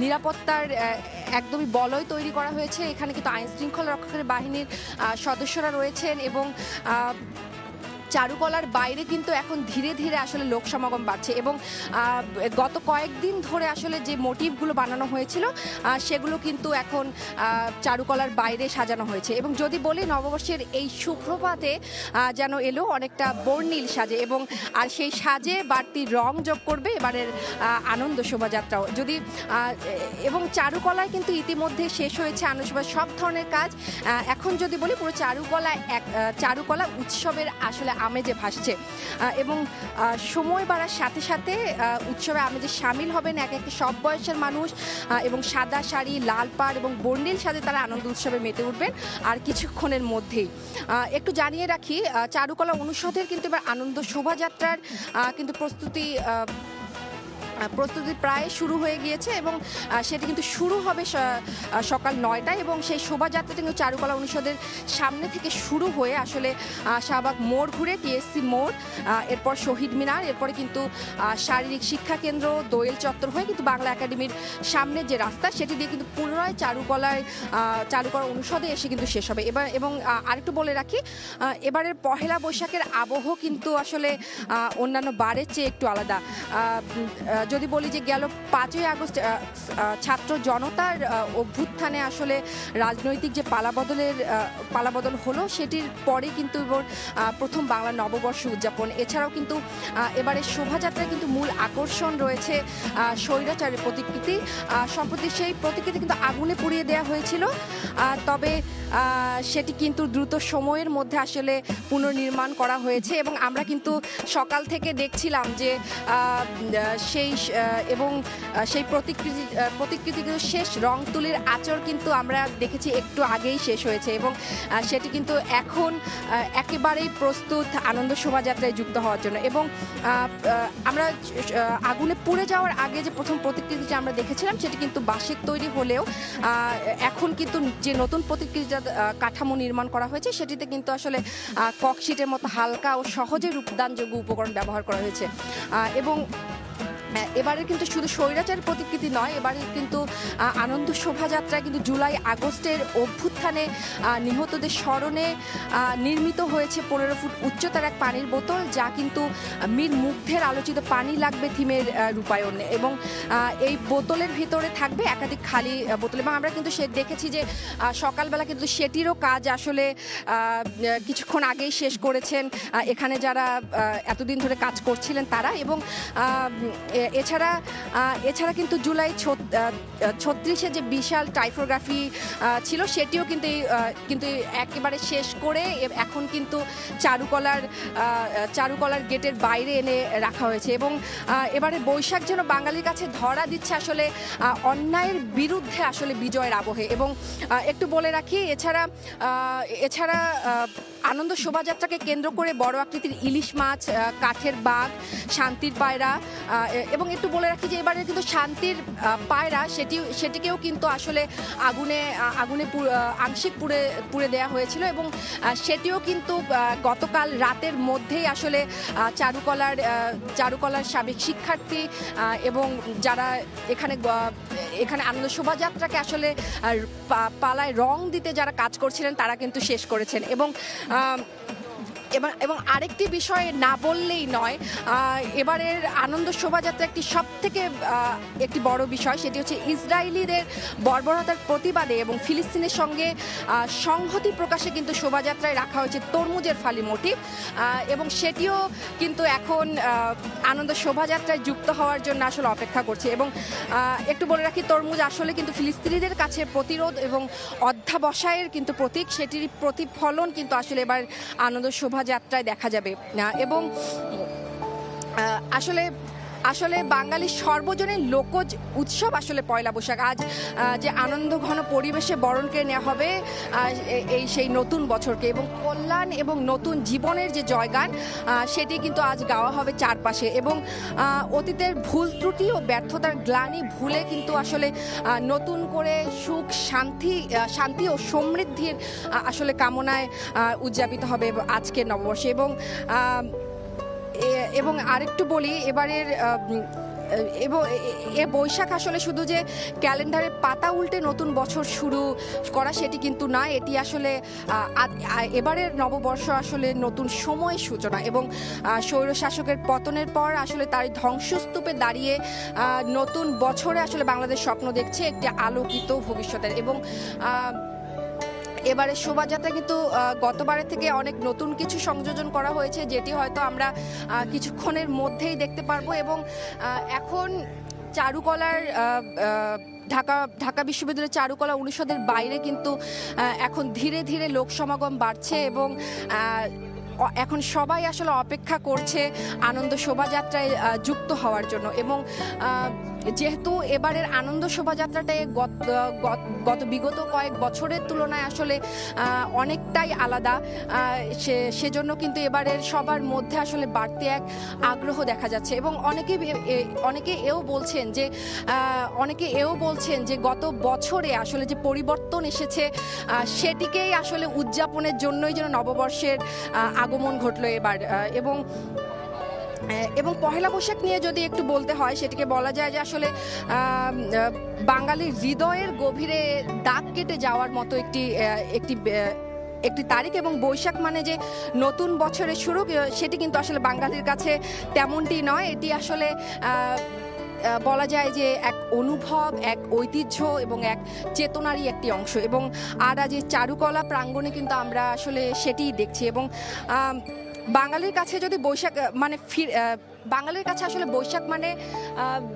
নিরাপত্তার একদমই বলয় তৈরি করা হয়েছে। এখানে কিন্তু আইন শৃঙ্খলা রক্ষাকারী বাহিনীর সদস্যরা রয়েছেন, এবং চারুকলার বাইরে কিন্তু এখন ধীরে ধীরে আসলে লোক সমাগম বাড়ছে। এবং গত কয়েকদিন ধরে আসলে যে মোটিভগুলো বানানো হয়েছিল সেগুলো কিন্তু এখন চারুকলার বাইরে সাজানো হয়েছে। এবং যদি বলি, নববর্ষের এই সুপ্রভাতে যেন এলো অনেকটা বর্ণিল সাজে, এবং আর সেই সাজে বাড়তি রং যোগ করবে এবারের আনন্দ শোভাযাত্রাও। এবং চারুকলায় কিন্তু ইতিমধ্যে শেষ হয়েছে আনন্দ শোভা সব ধরনের কাজ। এখন যদি বলি, পুরো চারুকলা উৎসবের আসলে আমেজে ভাসছে। এবং সময় বাড়ার সাথে সাথে উৎসবে আমেজে সামিল হবেন এক এক সব বয়সের মানুষ, এবং সাদা শাড়ি, লাল পাড় এবং বর্ণিল সাজে তারা আনন্দ উৎসবে মেতে উঠবেন আর কিছুক্ষণের মধ্যেই। একটু জানিয়ে রাখি, চারুকলা অনুষদের কিন্তু এবার আনন্দ শোভাযাত্রার কিন্তু প্রস্তুতি প্রায় শুরু হয়ে গিয়েছে, এবং সেটি কিন্তু শুরু হবে সকাল 9টায়। এবং সেই শোভাযাত্রাটা কিন্তু চারুকলা অনুষদের সামনে থেকে শুরু হয়ে আসলে শাহবাগ মোড় ঘুরে টিএসসি মোড়, এরপর শহীদ মিনার, এরপরে কিন্তু শারীরিক শিক্ষা কেন্দ্র, দোয়েল চত্বর হয়ে কিন্তু বাংলা একাডেমির সামনের যে রাস্তা সেটি দিয়ে কিন্তু পুনরায় চারুকলা অনুষদে এসে কিন্তু শেষ হবে। এবং আরেকটু বলে রাখি, এবারের পহেলা বৈশাখের আবহ কিন্তু আসলে অন্যান্য বারের চেয়ে একটু আলাদা। যদি বলি যে গেল 5ই আগস্ট ছাত্র জনতার অভ্যুত্থানে আসলে রাজনৈতিক যে পালাবদল হলো, সেটির পরে কিন্তু প্রথম বাংলা নববর্ষ উদযাপন। এছাড়াও কিন্তু এবারে শোভাযাত্রায় কিন্তু মূল আকর্ষণ রয়েছে স্বৈরাচারের প্রতিকৃতি। সম্প্রতি সেই প্রতিকৃতি কিন্তু আগুনে পুড়িয়ে দেওয়া হয়েছিল, তবে সেটি কিন্তু দ্রুত সময়ের মধ্যে আসলে পুনর্নির্মাণ করা হয়েছে। এবং আমরা কিন্তু সকাল থেকে দেখছিলাম যে সেই প্রতিকৃতি কিন্তু শেষ রং তুলির আঁচড় কিন্তু আমরা দেখেছি একটু আগেই শেষ হয়েছে, এবং সেটি কিন্তু এখন একেবারেই প্রস্তুত আনন্দ শোভাযাত্রায় যুক্ত হওয়ার জন্য। এবং আমরা আগুনে পুড়ে যাওয়ার আগে যে প্রথম প্রতিকৃতিটা আমরা দেখেছিলাম সেটি কিন্তু বাঁশের তৈরি হলেও এখন কিন্তু যে নতুন প্রতিকৃতিটা কাঠামো নির্মাণ করা হয়েছে সেটিতে কিন্তু আসলে ককশিটের মতো হালকা ও সহজে রূপদানযোগ্য উপকরণ ব্যবহার করা হয়েছে। এবং এবারে কিন্তু শুধু স্বৈরাচারের প্রতিকৃতি নয়, এবারে কিন্তু আনন্দ শোভাযাত্রায় কিন্তু জুলাই আগস্টের অভ্যুত্থানে নিহতদের স্মরণে নির্মিত হয়েছে 15 ফুট উচ্চতার এক পানির বোতল, যা কিন্তু মীর মুগ্ধের আলোচিত পানি লাগবে থিমের রূপায়ণ। এবং এই বোতলের ভিতরে থাকবে একাধিক খালি বোতল। এবং আমরা কিন্তু দেখেছি যে সকালবেলা কিন্তু সেটিরও কাজ আসলে কিছুক্ষণ আগেই শেষ করেছেন এখানে যারা এতদিন ধরে কাজ করছিলেন তারা। এবং এছাড়া কিন্তু জুলাই 36-এ যে বিশাল টাইপোগ্রাফি ছিল সেটিও কিন্তু একেবারে শেষ করে এখন কিন্তু চারুকলার গেটের বাইরে এনে রাখা হয়েছে। এবং এবারে বৈশাখ যেন বাঙালির কাছে ধরা দিচ্ছে আসলে অন্যায়ের বিরুদ্ধে আসলে বিজয়ের আবহে। এবং একটু বলে রাখি, এছাড়া আনন্দ শোভাযাত্রাকে কেন্দ্র করে বড় আকৃতির ইলিশ মাছ, কাঠের বাঘ, শান্তির পায়রা, এবং একটু বলে রাখি যে এবারে কিন্তু শান্তির পায়রা সেটিকেও কিন্তু আসলে আগুনে আংশিক পুড়ে দেওয়া হয়েছিল। এবং সেটিও কিন্তু গতকাল রাতের মধ্যেই আসলে চারুকলার সাবেক শিক্ষার্থী এবং যারা এখানে আনন্দ শোভাযাত্রাকে আসলে পালায় রং দিতে যারা কাজ করছিলেন তারা কিন্তু শেষ করেছেন। এবং আরেকটি বিষয় না বললেই নয়, এবারের আনন্দ শোভাযাত্রা একটি বড় বিষয়, সেটি হচ্ছে ইসরায়েলিদের বর্বরতার প্রতিবাদে এবং ফিলিস্তিনের সঙ্গে সংহতি প্রকাশে কিন্তু শোভাযাত্রায় রাখা হয়েছে তরমুজের ফালি মোটিভ। এবং সেটিও কিন্তু এখন আনন্দ শোভাযাত্রায় যুক্ত হওয়ার জন্য আসলে অপেক্ষা করছে। এবং একটু বলে রাখি, তরমুজ আসলে কিন্তু ফিলিস্তিনিদের কাছে প্রতিরোধ এবং অধ্যাবসায়ের কিন্তু প্রতীক, সেটির প্রতিফলন কিন্তু আসলে এবার আনন্দ শোভাযাত্রায় দেখা যাবে। এবং আসলে বাঙালির সর্বজনীন লোকজ উৎসব আসলে পয়লা বৈশাখ। আজ যে আনন্দ ঘন পরিবেশে বরণ করে নেওয়া হবে সেই নতুন বছরকে, এবং কল্যাণ এবং নতুন জীবনের যে জয়গান সেটি কিন্তু আজ গাওয়া হবে চারপাশে। এবং অতীতের ভুল ত্রুটি ও ব্যর্থতার গ্লানি ভুলে কিন্তু আসলে নতুন করে সুখ, শান্তি ও সমৃদ্ধির আসলে কামনায় উদযাপিত হবে আজকের নববর্ষে। এবং আরেকটু বলি, এবারের এ বৈশাখ আসলে শুধু যে ক্যালেন্ডারের পাতা উল্টে নতুন বছর শুরু করা সেটি কিন্তু না, এটি আসলে এবারের নববর্ষ আসলে নতুন সময়ের সূচনা। এবং স্বৈরশাসকের পতনের পর আসলে তার ধ্বংসস্তূপে দাঁড়িয়ে নতুন বছরে আসলে বাংলাদেশ স্বপ্ন দেখছে একটি আলোকিত ভবিষ্যতের। এবং এবারে শোভাযাত্রা কিন্তু গতবারের থেকে অনেক নতুন কিছু সংযোজন করা হয়েছে, যেটি হয়তো আমরা কিছুক্ষণের মধ্যেই দেখতে পারবো। এবং এখন চারুকলার ঢাকা বিশ্ববিদ্যালয়ের চারুকলা অনুষদের বাইরে কিন্তু এখন ধীরে ধীরে লোক সমাগম বাড়ছে। এবং এখন সবাই আসলে অপেক্ষা করছে আনন্দ শোভাযাত্রায় যুক্ত হওয়ার জন্য। এবং যেহেতু এবারের আনন্দ শোভাযাত্রাটায় বিগত কয়েক বছরের তুলনায় আসলে অনেকটাই আলাদা, সেজন্য কিন্তু এবারের সবার মধ্যে আসলে বাড়তি এক আগ্রহ দেখা যাচ্ছে। এবং অনেকে এও বলছেন যে গত বছরে আসলে যে পরিবর্তন এসেছে সেটিকেই আসলে উদযাপনের জন্যই যেন নববর্ষের আগমন ঘটলো এবার। এবং পহেলা বৈশাখ নিয়ে যদি একটু বলতে হয়, সেটিকে বলা যায় যে আসলে বাঙালির হৃদয়ের গভীরে দাগ কেটে যাওয়ার মতো একটি তারিখ। এবং বৈশাখ মানে যে নতুন বছরের শুরু, সেটি কিন্তু আসলে বাঙালির কাছে তেমনটি নয়। এটি আসলে বলা যায় যে এক অনুভব, এক ঐতিহ্য এবং এক চেতনারই একটি অংশ। এবং আজ এই চারুকলা প্রাঙ্গণে কিন্তু আমরা আসলে সেটিই দেখছি। এবং বাঙালির কাছে যদি বাঙালির কাছে আসলে বৈশাখ মানে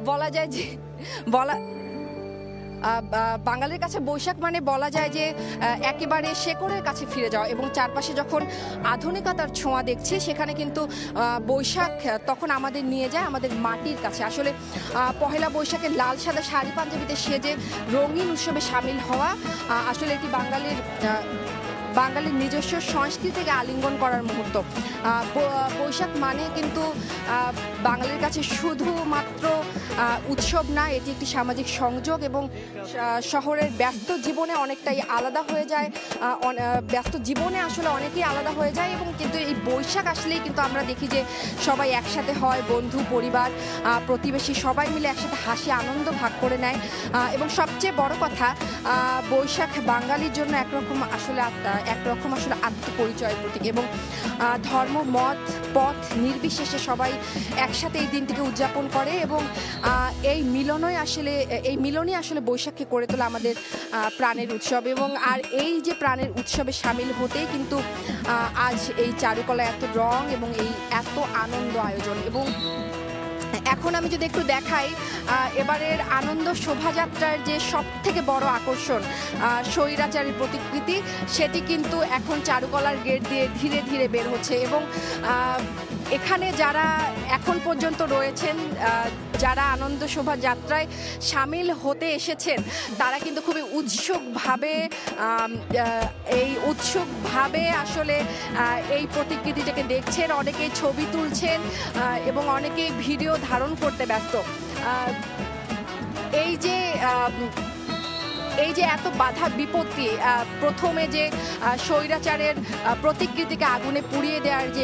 বলা যায় যে বাঙালির কাছে বৈশাখ মানে বলা যায় যে একেবারে শেকড়ের কাছে ফিরে যাওয়া। এবং চারপাশে যখন আধুনিকতার ছোঁয়া দেখছি, সেখানে কিন্তু বৈশাখ তখন আমাদের নিয়ে যায় আমাদের মাটির কাছে। আসলে পহেলা বৈশাখের লাল সাদা শাড়ি পাঞ্জাবিতে সেজে রঙিন উৎসবে সামিল হওয়া আসলে এটি বাঙালির নিজস্ব সংস্কৃতি থেকে আলিঙ্গন করার মুহূর্ত। বৈশাখ মানে কিন্তু বাঙালির কাছে শুধুমাত্র উৎসব না, এটি একটি সামাজিক সংযোগ। এবং শহরের ব্যস্ত জীবনে অনেকটাই আলাদা হয়ে যায়, ব্যস্ত জীবনে আসলে অনেকেই আলাদা হয়ে যায়। এবং কিন্তু এই বৈশাখ আসলেই কিন্তু আমরা দেখি যে সবাই একসাথে হয়, বন্ধু, পরিবার, প্রতিবেশী সবাই মিলে একসাথে হাসি আনন্দ ভাগ করে নেয়। এবং সবচেয়ে বড় কথা, বৈশাখ বাঙালির জন্য একরকম আসলে আত্মপরিচয়ের প্রতীক। এবং ধর্ম, মত, পথ নির্বিশেষে সবাই একসাথে এই দিনটিকে উদযাপন করে। এবং এই মিলনই আসলে বৈশাখকে করে তোলা আমাদের প্রাণের উৎসব। এবং এই যে প্রাণের উৎসবে সামিল হতেই কিন্তু আজ এই চারুকলা এত রং এবং এই এত আনন্দ আয়োজন। এবং এখন আমি যদি একটু দেখাই এবারের আনন্দ শোভাযাত্রার যে সব থেকে বড় আকর্ষণ স্বৈরাচারের প্রতিকৃতি, সেটি কিন্তু এখন চারুকলার গেট দিয়ে ধীরে ধীরে বের হচ্ছে এবং এখানে যারা এখন পর্যন্ত রয়েছেন, যারা আনন্দ শোভাযাত্রায় সামিল হতে এসেছেন, তারা কিন্তু খুবই উৎসুকভাবে আসলে এই প্রতিকৃতিটাকে দেখছেন, অনেকেই ছবি তুলছেন এবং অনেকেই ভিডিও ধারণ করতে ব্যস্ত। এই যে এত বাধা বিপত্তি, প্রথমে যে স্বৈরাচারের প্রতিকৃতিকে আগুনে পুড়িয়ে দেওয়ার যে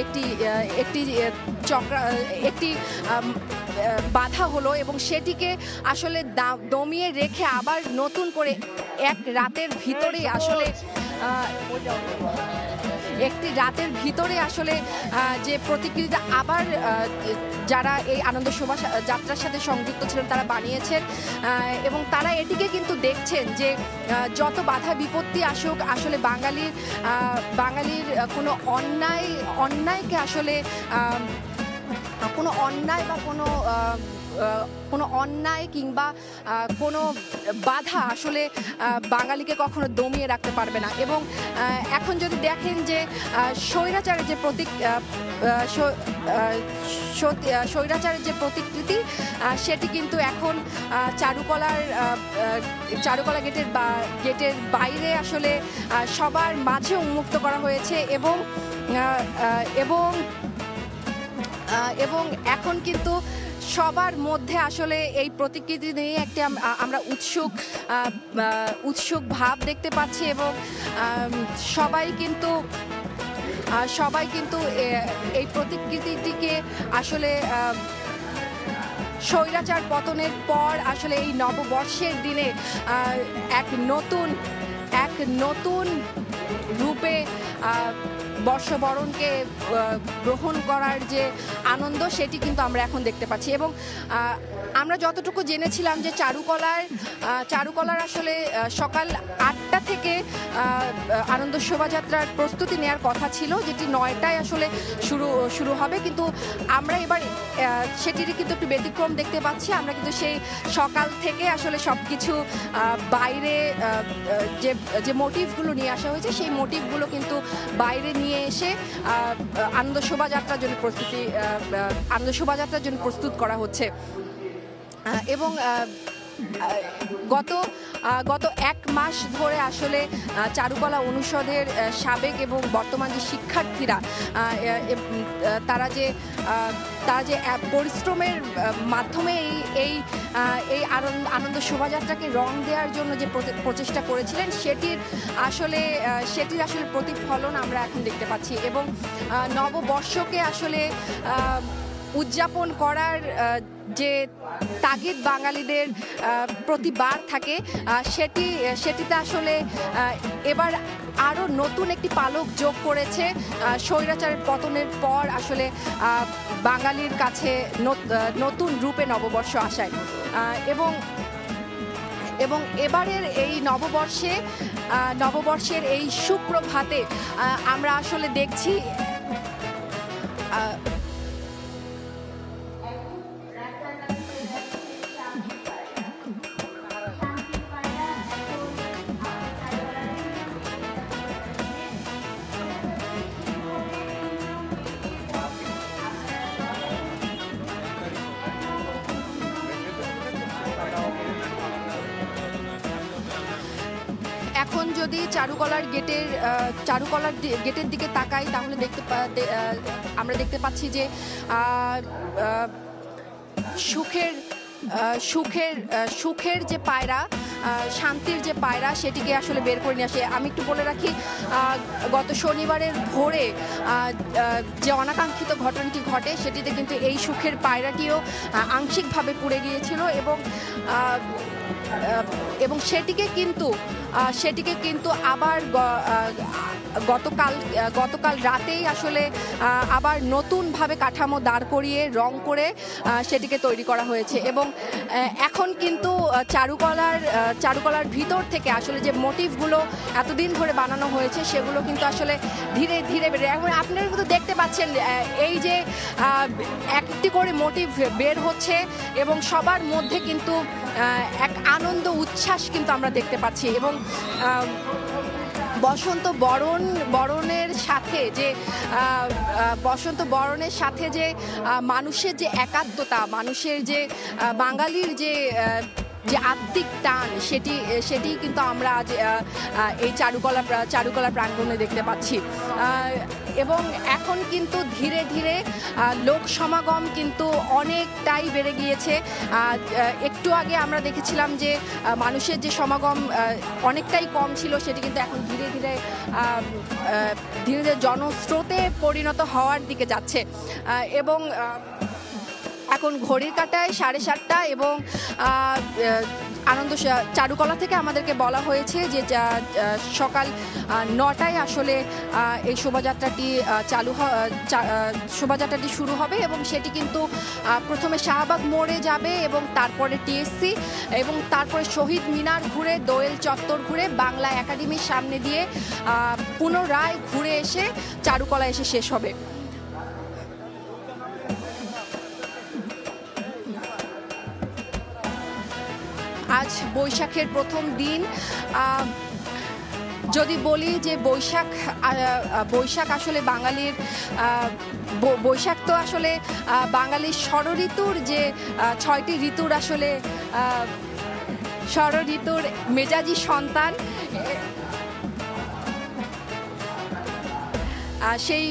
একটি বাধা হলো এবং সেটিকে আসলে দমিয়ে রেখে আবার নতুন করে এক রাতের ভিতরেই আসলে একটি রাতের ভিতরে আসলে যে প্রতিকৃতিটা আবার যারা এই আনন্দ শোভাযাত্রার সাথে সংযুক্ত ছিলেন তারা বানিয়েছেন এবং তারা এটিকে কিন্তু দেখছেন যে যত বাধা বিপত্তি আসুক, আসলে বাঙালির কোনো অন্যায়কে আসলে কোনো অন্যায় বা কোনো অন্যায় কিংবা কোনো বাধা আসলে বাঙালিকে কখনো দমিয়ে রাখতে পারবে না। এবং এখন যদি দেখেন যে স্বৈরাচারের যে প্রতিকৃতি, সেটি কিন্তু এখন চারুকলা গেটের বাইরে আসলে সবার মাঝে উন্মুক্ত করা হয়েছে এবং এখন কিন্তু সবার মধ্যে আসলে এই প্রতিকৃতি নিয়ে একটি আমরা উৎসুক ভাব দেখতে পাচ্ছি এবং সবাই কিন্তু এই প্রতিকৃতিটিকে আসলে স্বৈরাচার পতনের পর আসলে এই নববর্ষের দিনে এক নতুন রূপে বর্ষবরণকে গ্রহণ করার যে আনন্দ, সেটি কিন্তু আমরা এখন দেখতে পাচ্ছি। এবং আমরা যতটুকু জেনেছিলাম যে চারুকলার আসলে সকাল 8টা থেকে আনন্দ শোভাযাত্রার প্রস্তুতি নেওয়ার কথা ছিল, যেটি 9টায় আসলে শুরু হবে, কিন্তু আমরা এবার সেটির কিন্তু একটু ব্যতিক্রম দেখতে পাচ্ছি। আমরা কিন্তু সেই সকাল থেকে আসলে সব কিছু বাইরে যে মোটিভগুলো নিয়ে আসা হয়েছে, সেই মোটিভগুলো কিন্তু বাইরে নিয়ে এসে আনন্দ শোভাযাত্রার জন্য প্রস্তুত করা হচ্ছে। এবং গত 1 মাস ধরে আসলে চারুকলা অনুষদের সাবেক এবং বর্তমান যে শিক্ষার্থীরা তারা যে পরিশ্রমের মাধ্যমে এই আনন্দ শোভাযাত্রাকে রং দেওয়ার জন্য যে প্রচেষ্টা করেছিলেন, সেটির আসলে প্রতিফলন আমরা এখন দেখতে পাচ্ছি। এবং নববর্ষকে আসলে উদযাপন করার যে তাগিদ বাঙালিদের প্রতিবার থাকে, সেটিতে আসলে এবার আরও নতুন একটি পালক যোগ করেছে স্বৈরাচারের পতনের পর আসলে বাঙালির কাছে নতুন রূপে নববর্ষ আসায়। এবং এবারের এই নববর্ষের এই সুপ্রভাতে আমরা আসলে দেখছি এখন যদি চারুকলার গেটের দিকে তাকাই, তাহলে আমরা দেখতে পাচ্ছি যে সুখের যে পায়রা, শান্তির যে পায়রা, সেটিকে আসলে বের করে নিয়ে আসে। আমি একটু বলে রাখি, গত শনিবারের ভোরে যে অনাকাঙ্ক্ষিত ঘটনাটি ঘটে, সেটিতে কিন্তু এই সুখের পায়রাটিও আংশিকভাবে পুড়ে গিয়েছিল এবং এবং সেটিকে কিন্তু আবার গতকাল রাতেই আসলে আবার নতুনভাবে কাঠামো দাঁড় করিয়ে রং করে সেটিকে তৈরি করা হয়েছে। এবং এখন কিন্তু চারুকলার ভিতর থেকে আসলে যে মোটিভগুলো এতদিন ধরে বানানো হয়েছে সেগুলো কিন্তু আসলে ধীরে ধীরে বেড়ে, এখন আপনারা কিন্তু দেখতে পাচ্ছেন এই যে একটি করে মোটিভ বের হচ্ছে এবং সবার মধ্যে কিন্তু এক আনন্দ উচ্ছ্বাস কিন্তু আমরা দেখতে পাচ্ছি। এবং বসন্ত বরণের সাথে যে মানুষের যে একাত্মতা, মানুষের যে বাঙালির যে আত্মিক টান, সেটি কিন্তু আমরা আজ এই চারুকলা প্রাঙ্গণে দেখতে পাচ্ছি। এবং এখন কিন্তু ধীরে ধীরে লোক সমাগম কিন্তু অনেকটাই বেড়ে গিয়েছে। একটু আগে আমরা দেখেছিলাম যে মানুষের যে সমাগম অনেকটাই কম ছিল, সেটি কিন্তু এখন ধীরে ধীরে জনস্রোতে পরিণত হওয়ার দিকে যাচ্ছে। এবং এখন ঘড়ির কাঁটায় 7:30 এবং চারুকলা থেকে আমাদেরকে বলা হয়েছে যে সকাল 9টায় আসলে এই শোভাযাত্রাটি শুরু হবে এবং সেটি কিন্তু প্রথমে শাহবাগ মোড়ে যাবে এবং তারপরে টিএসসি এবং তারপরে শহীদ মিনার ঘুরে, দোয়েল চত্বর ঘুরে, বাংলা একাডেমির সামনে দিয়ে পুনরায় ঘুরে এসে চারুকলা এসে শেষ হবে। আজ বৈশাখের প্রথম দিন। যদি বলি যে বৈশাখ আসলে বাঙালির বৈশাখ তো আসলে বাঙালির ষড়ঋতুর যে 6টি ঋতুর আসলে ষড়ঋতুর মেজাজি সন্তান, সেই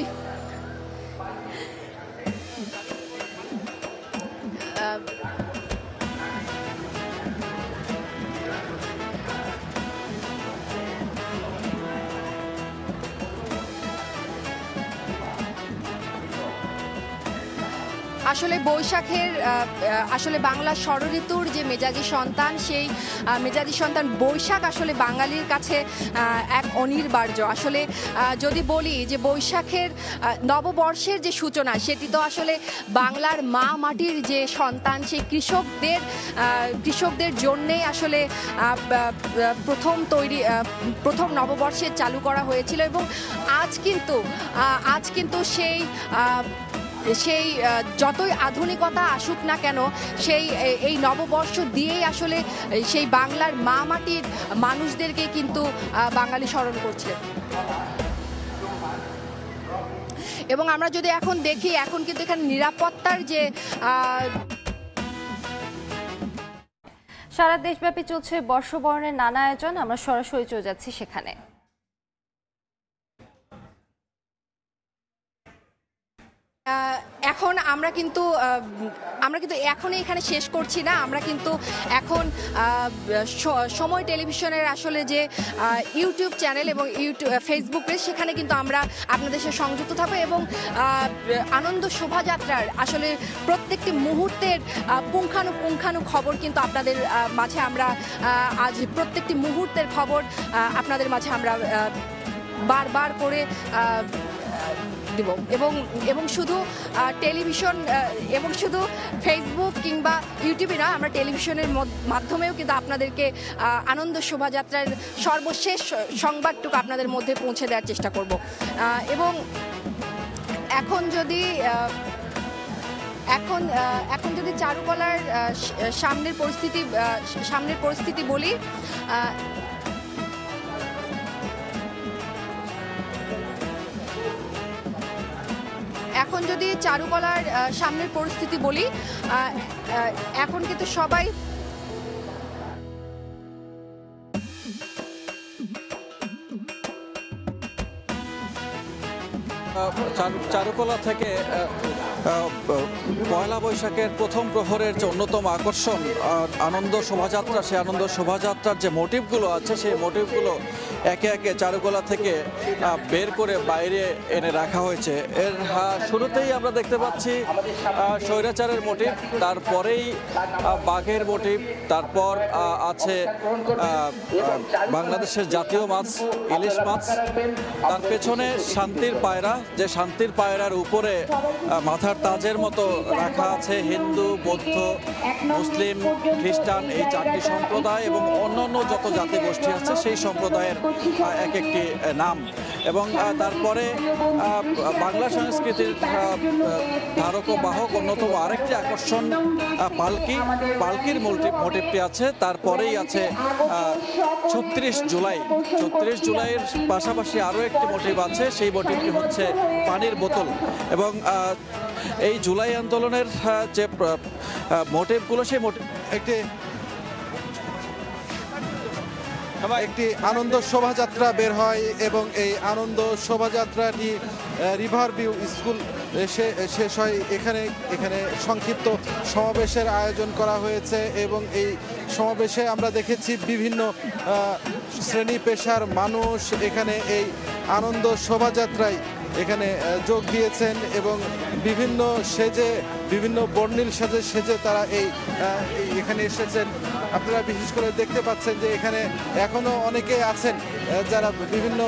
আসলে বৈশাখের আসলে বাংলা ষড়ঋতুর যে মেজাজি সন্তান, সেই মেজাজি সন্তান বৈশাখ আসলে বাঙালির কাছে এক অনিবার্য। আসলে যদি বলি যে বৈশাখের নববর্ষের যে সূচনা, সেটি তো আসলে বাংলার মা মাটির যে সন্তান, সেই কৃষকদের জন্যেই আসলে প্রথম নববর্ষের চালু করা হয়েছিল। এবং আজ কিন্তু সেই যতই আধুনিকতা আসুক না কেন, এই নববর্ষ দিয়েই আসলে সেই বাংলার মা মাটির মানুষদেরকে কিন্তু বাঙালি স্মরণ করছে। এবং আমরা যদি এখন দেখি, এখন কিন্তু এখানে নিরাপত্তার যে সারা দেশব্যাপী চলছে বর্ষবরণের নানা আয়োজন। আমরা সরাসরি চলে যাচ্ছি সেখানে। এখন আমরা কিন্তু এখনই এখানে শেষ করছি না। আমরা কিন্তু এখন সময় টেলিভিশনের আসলে যে ইউটিউব চ্যানেল এবং ফেসবুক পেজ, সেখানে কিন্তু আমরা আপনাদের সাথে সংযুক্ত থাকবো এবং আনন্দ শোভাযাত্রার আসলে প্রত্যেকটি মুহূর্তের পুঙ্খানু খবর কিন্তু আপনাদের মাঝে আমরা আজ প্রত্যেকটি মুহূর্তের খবর আপনাদের মাঝে আমরা বারবার করে দিব। এবং শুধু টেলিভিশন এবং শুধু ফেসবুক কিংবা ইউটিউবে না, আমরা টেলিভিশনের মাধ্যমেও কিন্তু আপনাদেরকে আনন্দ শোভাযাত্রার সর্বশেষ সংবাদটুকু আপনাদের মধ্যে পৌঁছে দেওয়ার চেষ্টা করব। এবং এখন যদি চারুকলার সামনের পরিস্থিতি বলি, এখন যদি চারুকলার সামনের পরিস্থিতি বলি, এখন কিন্তু সবাই চারুকলা থেকে পয়লা বৈশাখের প্রথম প্রহরের যে অন্যতম আকর্ষণ আনন্দ শোভাযাত্রা, সেই আনন্দ শোভাযাত্রার যে মোটিভগুলো আছে সেই মোটিভগুলো একে একে চারুকলা থেকে বের করে বাইরে এনে রাখা হয়েছে। এর শুরুতেই আমরা দেখতে পাচ্ছি স্বৈরাচারের মোটিভ, তারপরেই বাঘের মোটিভ, তারপর আছে বাংলাদেশের জাতীয় মাছ ইলিশ মাছ, তার পেছনে শান্তির পায়রা, যে শান্তির পায়রার উপরে মাথার তাজের মতো রাখা আছে হিন্দু, বৌদ্ধ, মুসলিম, খ্রিস্টান এই চারটি সম্প্রদায় এবং অন্যান্য যত জাতি গোষ্ঠী আছে সেই সম্প্রদায়ের এক একটি নাম। এবং তারপরে বাংলা সংস্কৃতির ধারক ও বাহক অন্যতম আরেকটি আকর্ষণ পালকি, পালকির মোটিভটি আছে। তারপরেই আছে 36 জুলাই, 36 জুলাইয়ের পাশাপাশি আরও একটি মোটিভ আছে, সেই মোটিভটি হচ্ছে পানির বোতল। এবং এই জুলাই আন্দোলনের যে মোটিভগুলো সেই মোটিভ একটি আনন্দ শোভাযাত্রা বের হয় এবং এই আনন্দ শোভাযাত্রাটি রিভার ভিউ স্কুল শেষ হয়। এখানে সংক্ষিপ্ত সমাবেশের আয়োজন করা হয়েছে এবং এই সমাবেশে আমরা দেখেছি বিভিন্ন শ্রেণী পেশার মানুষ এখানে এই আনন্দ শোভাযাত্রায় এখানে যোগ দিয়েছেন এবং বিভিন্ন সেজে, বিভিন্ন বর্ণিল সেজে তারা এখানে এসেছেন। আপনারা বিশেষ করে দেখতে পাচ্ছেন যে এখানে এখনো অনেকে আছেন যারা বিভিন্ন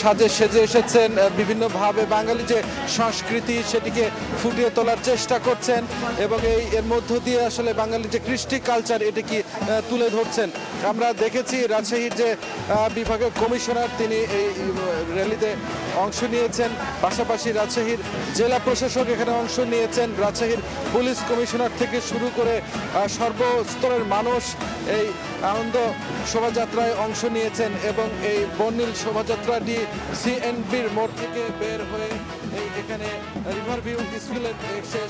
সাজে সেজে এসেছেন, বিভিন্নভাবে বাঙালি যে সংস্কৃতি সেটিকে ফুটিয়ে তোলার চেষ্টা করছেন এবং এর মধ্য দিয়ে আসলে বাঙালি যে কৃষ্টি কালচার এটিকে তুলে ধরছেন। আমরা দেখেছি রাজশাহীর যে বিভাগীয় কমিশনার তিনি এই র্যালিতে অংশ নিয়েছেন, পাশাপাশি রাজশাহীর জেলা প্রশাসক এখানে অংশ নিয়েছেন, রাজশাহীর পুলিশ কমিশনার থেকে শুরু করে সর্বস্তরের মানুষ এই আনন্দ শোভাযাত্রায় অংশ নিয়েছেন এবং এই বর্ণিল শোভাযাত্রাটি সিএনবির মোড় থেকে বের হয়ে এখানে রিভার ভিউ স্কুলের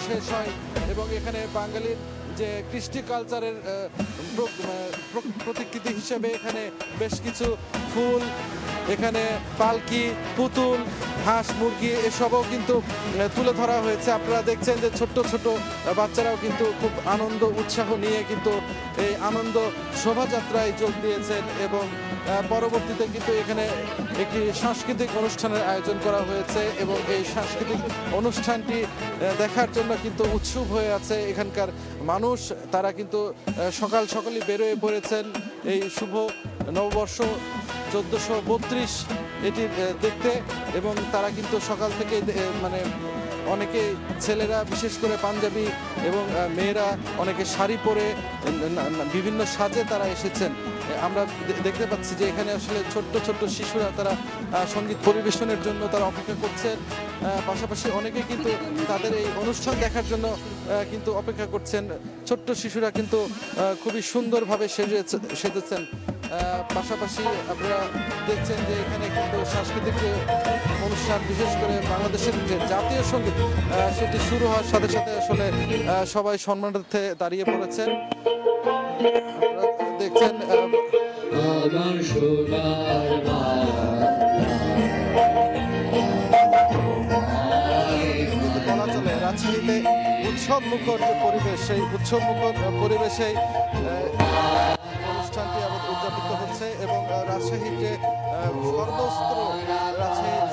শেষ হয় এবং এখানে বাঙালির যে কৃষ্টি কালচারের প্রতিকৃতি হিসেবে এখানে বেশ কিছু ফুল, এখানে পালকি, পুতুল, হাঁস, মুরগি এসবও কিন্তু তুলে ধরা হয়েছে। আপনারা দেখছেন যে ছোট্ট ছোট বাচ্চারাও কিন্তু খুব আনন্দ উৎসাহ নিয়ে কিন্তু এই আনন্দ শোভাযাত্রায় যোগ দিয়েছেন এবং পরবর্তীতে কিন্তু এখানে একটি সাংস্কৃতিক অনুষ্ঠানের আয়োজন করা হয়েছে এবং এই সাংস্কৃতিক অনুষ্ঠানটি দেখার জন্য কিন্তু উৎসুক হয়ে আছে এখানকার মানুষ। তারা কিন্তু সকালই বেরোয় পড়েছেন এই শুভ নববর্ষ 1432 এটি দেখতে এবং তারা কিন্তু সকাল থেকে মানে অনেকে ছেলেরা বিশেষ করে পাঞ্জাবি এবং মেয়েরা অনেকে শাড়ি পরে বিভিন্ন সাজে তারা এসেছেন। আমরা দেখতে পাচ্ছি যে এখানে আসলে ছোট্ট শিশুরা তারা সঙ্গীত পরিবেশনের জন্য তারা অপেক্ষা করছেন, পাশাপাশি অনেকে কিন্তু তাদের এই অনুষ্ঠান দেখার জন্য কিন্তু অপেক্ষা করছেন। ছোট্ট শিশুরা কিন্তু খুবই সুন্দরভাবে সেজেছেন। পাশাপাশি আপনারা দেখছেন যে এখানে কিন্তু সাংস্কৃতিক অনুষ্ঠান, বিশেষ করে বাংলাদেশের যে জাতীয় সঙ্গীত সেটি শুরু হওয়ার সাথে সাথে আসলে সবাই সম্মানার্থে দাঁড়িয়ে পড়েছেন। দেখছেন বলা চলে রাজশাহীতে উৎসব মুখর যে পরিবেশ, সেই উৎসব মুখর পরিবেশে অনুষ্ঠানটি উদযাপিত হচ্ছে এবং রাজশাহীর যে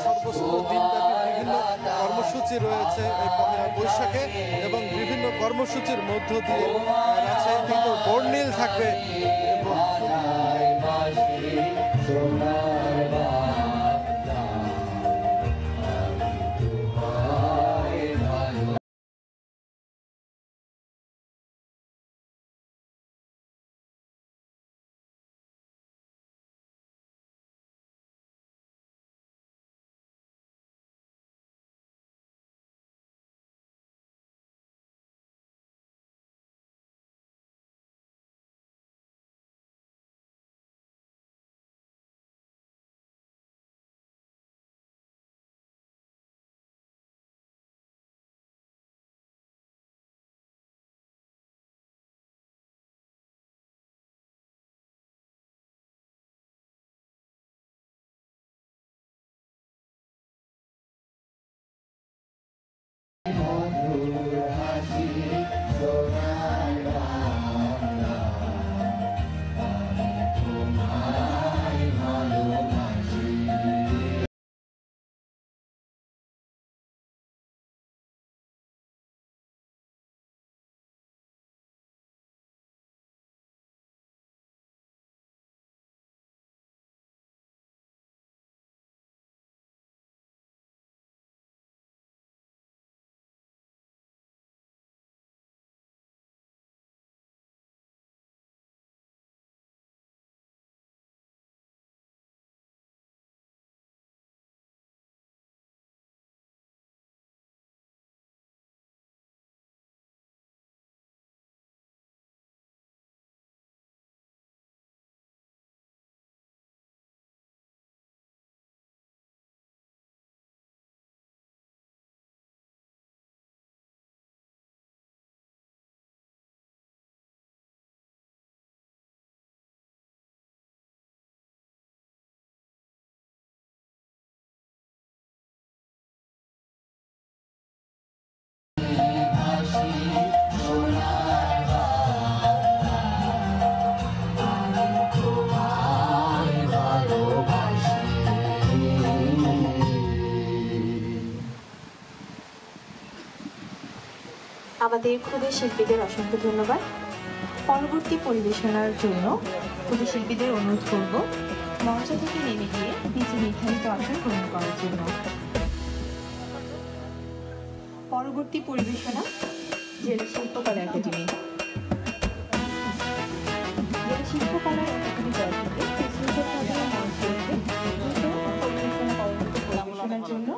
সর্বস্ত্র দিনব্যাপী বিভিন্ন কর্মসূচি রয়েছে এই পহেলা বৈশাখে এবং বিভিন্ন কর্মসূচির মধ্য দিয়ে রাজশাহী কিন্তু বর্ণিল থাকবে। আমাদের ক্ষুদে শিল্পীদের অসংখ্য ধন্যবাদ। পরবর্তী পরিবেশনার জন্য ক্ষুদে শিল্পীদের অনুরোধ করব মঞ্চ থেকে নেমে গিয়ে নিচে নির্ধারিত আসন গ্রহণ করার জন্য। পরবর্তী পরিবেশনা জেলা শিল্পকলা একাডেমি। জেলা শিল্পকলা একাডেমি দল থেকে সুন্দরভাবে মঞ্চে উঠে পরিবেশনা পরবর্তী পরিবেশনার জন্য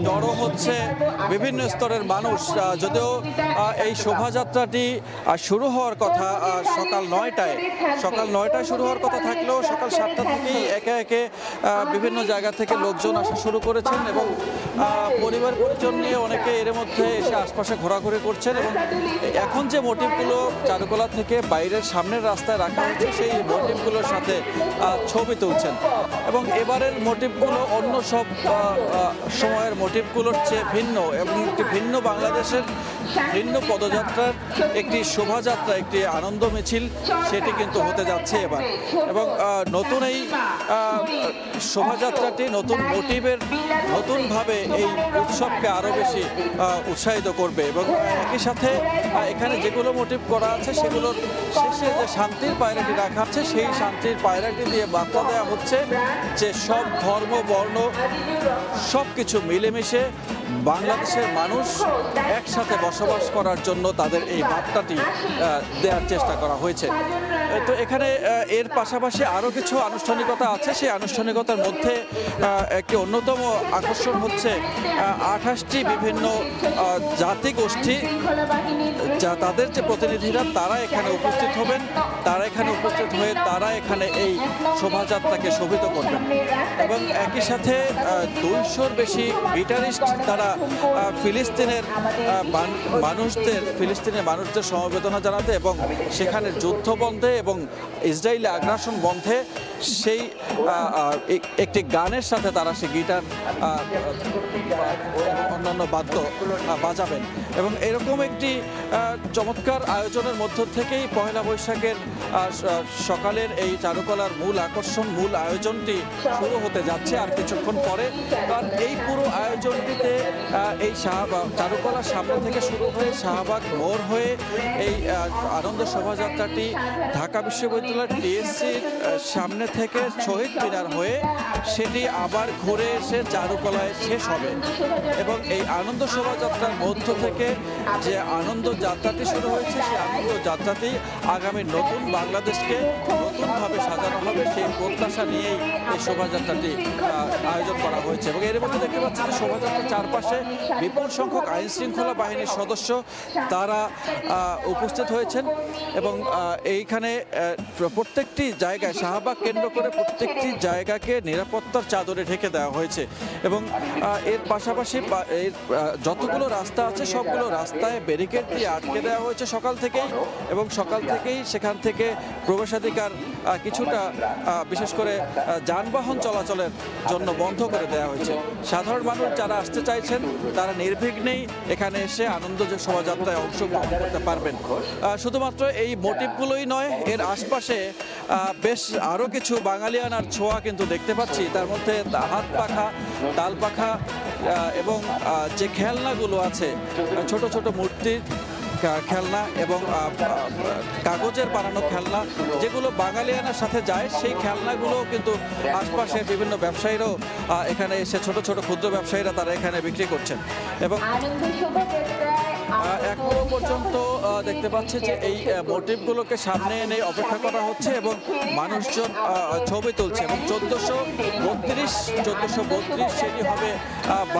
জড়ো হচ্ছে বিভিন্ন স্তরের মানুষ। যদিও এই শোভাযাত্রাটি শুরু হওয়ার কথা সকাল 9টায় শুরু হওয়ার কথা থাকলেও সকাল 7টা থেকেই একে একে বিভিন্ন জায়গা থেকে লোকজন আসা শুরু করেছেন এবং পরিবার পরিজন নিয়ে অনেকে এর মধ্যে এসে আশপাশে ঘোরাঘুরি করছেন এবং এখন যে মোটিভগুলো চারুকলা থেকে বাইরের সামনের রাস্তায় রাখা হয়েছে সেই মোটিভগুলোর সাথে ছবি তুলছেন এবং এবারের মোটিভগুলো অন্য সব সময়ের মোটিভগুলোর চেয়ে ভিন্ন এবং একটি ভিন্ন বাংলাদেশের ভিন্ন পদযাত্রার একটি শোভাযাত্রা, একটি আনন্দ মিছিল সেটি কিন্তু হতে যাচ্ছে এবার। এবং নতুন এই শোভাযাত্রাটি নতুন মোটিভের নতুনভাবে এই উৎসবকে আরও বেশি উৎসাহিত করবে এবং একই সাথে এখানে যেগুলো মোটিভ করা আছে সেগুলোর শেষে যে শান্তির পায়রাটি রাখা আছে সেই শান্তির পায়রাটি দিয়ে বার্তা দেওয়া হচ্ছে যে সব ধর্ম বর্ণ সব কিছু মিলেমিশে বাংলাদেশের মানুষ একসাথে বসবাস করার জন্য তাদের এই বার্তাটি দেওয়ার চেষ্টা করা হয়েছে। তো এখানে এর পাশাপাশি আরও কিছু আনুষ্ঠানিকতা আছে। সেই আনুষ্ঠানিকতার মধ্যে একটি অন্যতম আকর্ষণ হচ্ছে 28টি বিভিন্ন জাতিগোষ্ঠী তাদের যে প্রতিনিধিরা তারা এখানে উপস্থিত হবেন, তারা এখানে উপস্থিত হয়ে তারা এখানে এই শোভাযাত্রাকে শোভিত করবেন এবং একই সাথে 200-র বেশি গিটারিস্ট তারা ফিলিস্তিনের মানুষদের সমবেদনা জানাতে এবং সেখানে যুদ্ধ বন্ধে এবং ইসরায়েলি আগ্রাসন বন্ধে সেই একটি গানের সাথে তারা সেই গিটার অন্যান্য বাদ্য বাজাবেন এবং এরকম একটি চমৎকার আয়োজনের মধ্য থেকেই পহেলা বৈশাখের সকালের এই চারুকলার মূল আকর্ষণ, মূল আয়োজনটি শুরু হতে যাচ্ছে আর কিছুক্ষণ পরে। কারণ এই পুরো আয়োজনটিতে এই চারুকলার সামনে থেকে শুরু হয়ে শাহবাগ মোড় হয়ে এই আনন্দ শোভাযাত্রাটি ঢাকা বিশ্ববিদ্যালয়ের টিএসসির সামনে থেকে শহীদ মিনার হয়ে সেটি আবার ঘুরে এসে চারুকলায় শেষ হবে এবং এই আনন্দ শোভাযাত্রার মধ্য থেকে যে আনন্দ যাত্রাটি শুরু হয়েছে সেই আনন্দ যাত্রাটি আগামী নতুন বাংলাদেশকে নতুনভাবে সাজানো হবে সেই প্রত্যাশা নিয়েই এই শোভাযাত্রাটি আয়োজন করা হয়েছে এবং এর মধ্যে দেখতে পাচ্ছি যে শোভাযাত্রার চারপাশে বিপুল সংখ্যক আইন শৃঙ্খলা বাহিনীর সদস্য তারা উপস্থিত হয়েছেন এবং এইখানে প্রত্যেকটি জায়গায় শাহবাগ কেন্দ্র করে প্রত্যেকটি জায়গাকে নিরাপত্তার চাদরে ঢেকে দেওয়া হয়েছে এবং এর পাশাপাশি যতগুলো রাস্তা আছে সবগুলো রাস্তায় ব্যারিকেড দিয়ে আটকে দেওয়া হয়েছে সকাল থেকেই এবং সকাল থেকেই সেখান থেকে প্রবেশাধিকার কিছুটা বিশেষ করে যানবাহন চলাচলের জন্য বন্ধ করে দেওয়া হয়েছে। সাধারণ মানুষ যারা আসতে চাইছেন তারা নির্বিঘ্নেই এখানে এসে আনন্দ শোভাযাত্রায় অংশগ্রহণ করতে পারবেন। শুধুমাত্র এই মোটিভগুলোই নয়, এর আশপাশে বেশ আরও কিছু বাঙালিয়ানার ছোঁয়া কিন্তু দেখতে পাচ্ছি। তার মধ্যে হাত পাখা, তাল পাখা এবং যে খেলনাগুলো আছে ছোট ছোট মূর্তির খেলনা এবং কাগজের বানানো খেলনা যেগুলো বাঙালিয়ানার সাথে যায় সেই খেলনাগুলো কিন্তু আশপাশের বিভিন্ন ব্যবসায়ীরাও এখানে এসে ছোট ছোট ক্ষুদ্র ব্যবসায়ীরা তারা এখানে বিক্রি করছেন এবং এখনো পর্যন্ত দেখতে পাচ্ছি যে এই মোটিভগুলোকে সামনে এনে অপেক্ষা করা হচ্ছে এবং মানুষজন ছবি তুলছে এবং 1432 সেটি হবে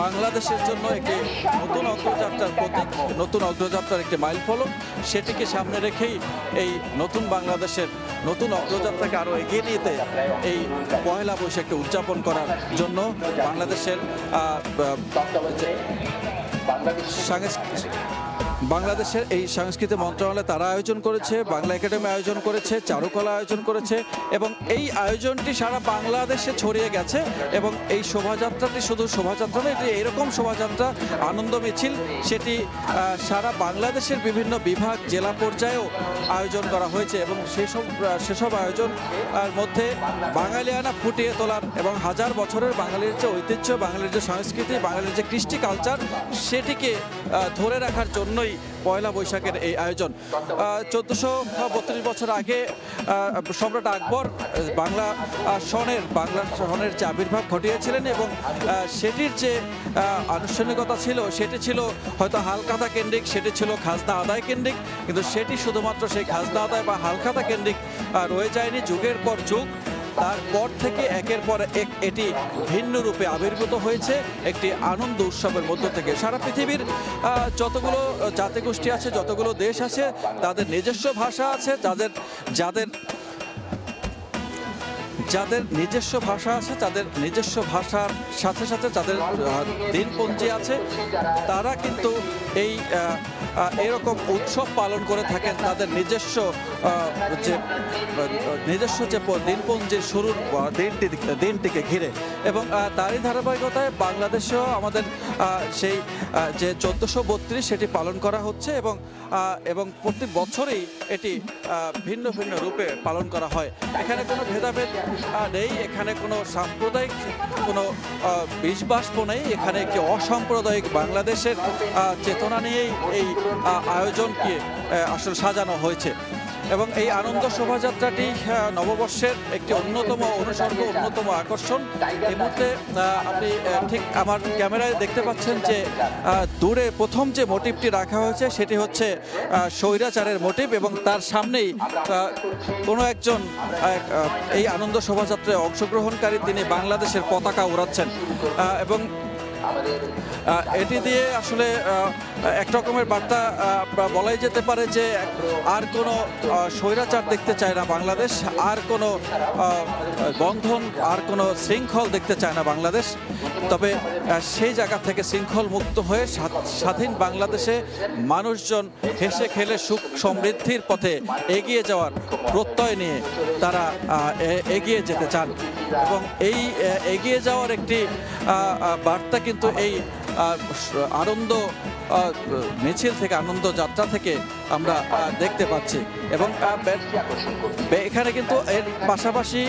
বাংলাদেশের জন্য একটি নতুন অগ্রযাত্রার প্রতীক, নতুন অগ্রযাত্রার একটি মাইল ফলক। সেটিকে সামনে রেখেই এই নতুন বাংলাদেশের নতুন অগ্রযাত্রাকে আরও এগিয়ে নিতে এই পহেলা বৈশাখকে উদযাপন করার জন্য বাংলাদেশের বাংলাদেশের এই সাংস্কৃতিক মন্ত্রণালয় তারা আয়োজন করেছে, বাংলা একাডেমি আয়োজন করেছে, চারুকলা আয়োজন করেছে এবং এই আয়োজনটি সারা বাংলাদেশে ছড়িয়ে গেছে এবং এই শোভাযাত্রাটি শুধু শোভাযাত্রা নয়, এটি এরকম শোভাযাত্রা আনন্দ মিছিল সেটি সারা বাংলাদেশের বিভিন্ন বিভাগ জেলা পর্যায়েও আয়োজন করা হয়েছে এবং সেসব আয়োজন মধ্যে বাঙালিয়ানা ফুটিয়ে তোলার এবং হাজার বছরের বাঙালির যে ঐতিহ্য, বাঙালির যে সংস্কৃতি, বাঙালির যে কৃষ্টি কালচার সেটিকে ধরে রাখার জন্যই পয়লা বৈশাখের এই আয়োজন। 1432 বছর আগে সম্রাট আকবর বাংলা সনের যে আবির্ভাব ঘটিয়েছিলেন এবং সেটির যে আনুষ্ঠানিকতা ছিল সেটি ছিল হয়তো হালখাতা কেন্দ্রিক, সেটি ছিল খাজনা আদায় কেন্দ্রিক, কিন্তু সেটি শুধুমাত্র সেই খাজনা আদায় বা হালখাতা কেন্দ্রিক রয়ে যায়নি। যুগের পর যুগ তারপর থেকে একের পর এক এটি ভিন্ন রূপে আবির্ভূত হয়েছে একটি আনন্দ উৎসবের মধ্য থেকে। সারা পৃথিবীর যতগুলো জাতিগোষ্ঠী আছে, যতগুলো দেশ আছে, তাদের নিজস্ব ভাষা আছে, যাদের নিজস্ব ভাষা আছে, তাদের নিজস্ব ভাষার সাথে সাথে যাদের দিনপঞ্জি আছে, তারা কিন্তু এরকম উৎসব পালন করে থাকেন তাদের নিজস্ব যে দিনপঞ্জির শুরুর দিনটিকে ঘিরে এবং তারই ধারাবাহিকতায় বাংলাদেশেও আমাদের সেই যে 1432 সেটি পালন করা হচ্ছে এবং প্রতি বছরই এটি ভিন্ন ভিন্ন রূপে পালন করা হয়। এখানে কোনো ভেদাভেদ নেই, এখানে কোনো সাম্প্রদায়িক কোনো বিষবাষ্প নেই, এখানে একটি অসাম্প্রদায়িক বাংলাদেশের চেতনা নিয়েই এই আয়োজনকে আসলে সাজানো হয়েছে এবং এই আনন্দ শোভাযাত্রাটি নববর্ষের একটি অন্যতম অনুসর্গ, অন্যতম আকর্ষণ। এই মুহূর্তে আপনি ঠিক আমার ক্যামেরায় দেখতে পাচ্ছেন যে দূরে প্রথম যে মোটিভটি রাখা হয়েছে সেটি হচ্ছে স্বৈরাচারের মোটিভ এবং তার সামনেই কোনো একজন এই আনন্দ শোভাযাত্রায় অংশগ্রহণকারী তিনি বাংলাদেশের পতাকা উড়াচ্ছেন এবং এটি দিয়ে আসলে এক রকমের বার্তা বলাই যেতে পারে যে আর কোনো স্বৈরাচার দেখতে চায় না বাংলাদেশ, আর কোনো বন্ধন, আর কোনো শৃঙ্খল দেখতে চায় না বাংলাদেশ। তবে সেই জায়গা থেকে শৃঙ্খল মুক্ত হয়ে স্বাধীন বাংলাদেশে মানুষজন হেসে খেলে সুখ সমৃদ্ধির পথে এগিয়ে যাওয়ার প্রত্যয় নিয়ে তারা এগিয়ে যেতে চান এবং এই এগিয়ে যাওয়ার একটি বার্তা কিন্তু এই আনন্দ মিছিল থেকে, আনন্দ যাত্রা থেকে আমরা দেখতে পাচ্ছি। এবং এখানে কিন্তু এর পাশাপাশি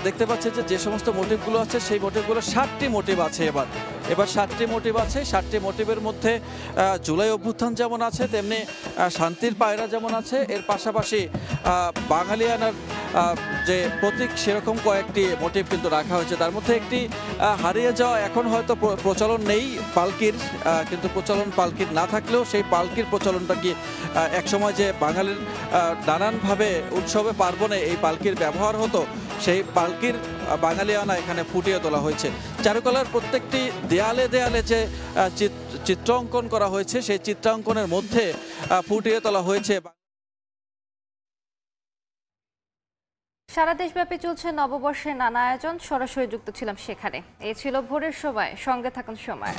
দেখতে পাচ্ছি যে সমস্ত মোটিভগুলো আছে সেই মোটিভগুলো 7টি মোটিভ আছে। এবার 7টি মোটিভ আছে। 7টি মোটিভের মধ্যে জুলাই অভ্যুত্থান যেমন আছে, তেমনি শান্তির পায়রা যেমন আছে, এর পাশাপাশি বাঙালিয়ানার যে প্রতীক সেরকম কয়েকটি মোটিভ কিন্তু রাখা হয়েছে। তার মধ্যে একটি হারিয়ে যাওয়া, এখন হয়তো প্রচলন নেই পালকির, কিন্তু প্রচলন পালকির না থাকলেও সেই পালকির প্রচলনটা কি একসময় যে বাঙালির নানানভাবে উৎসবে পার্বণে এই পালকির ব্যবহার হতো, সেই পালকির বাঙালিয়ানা এখানে ফুটিয়ে তোলা হয়েছে। চারুকলার প্রত্যেকটি দেয়ালে দেয়ালে যে চিত্র অঙ্কন করা হয়েছে, সেই চিত্রাঙ্কনের মধ্যে ফুটিয়ে তোলা হয়েছে। সারা দেশব্যাপী চলছে নববর্ষের নানা আয়োজন, সরাসরি যুক্ত ছিলাম সেখানে। এই ছিল ভোরের সময়, সঙ্গে থাকুন সময়।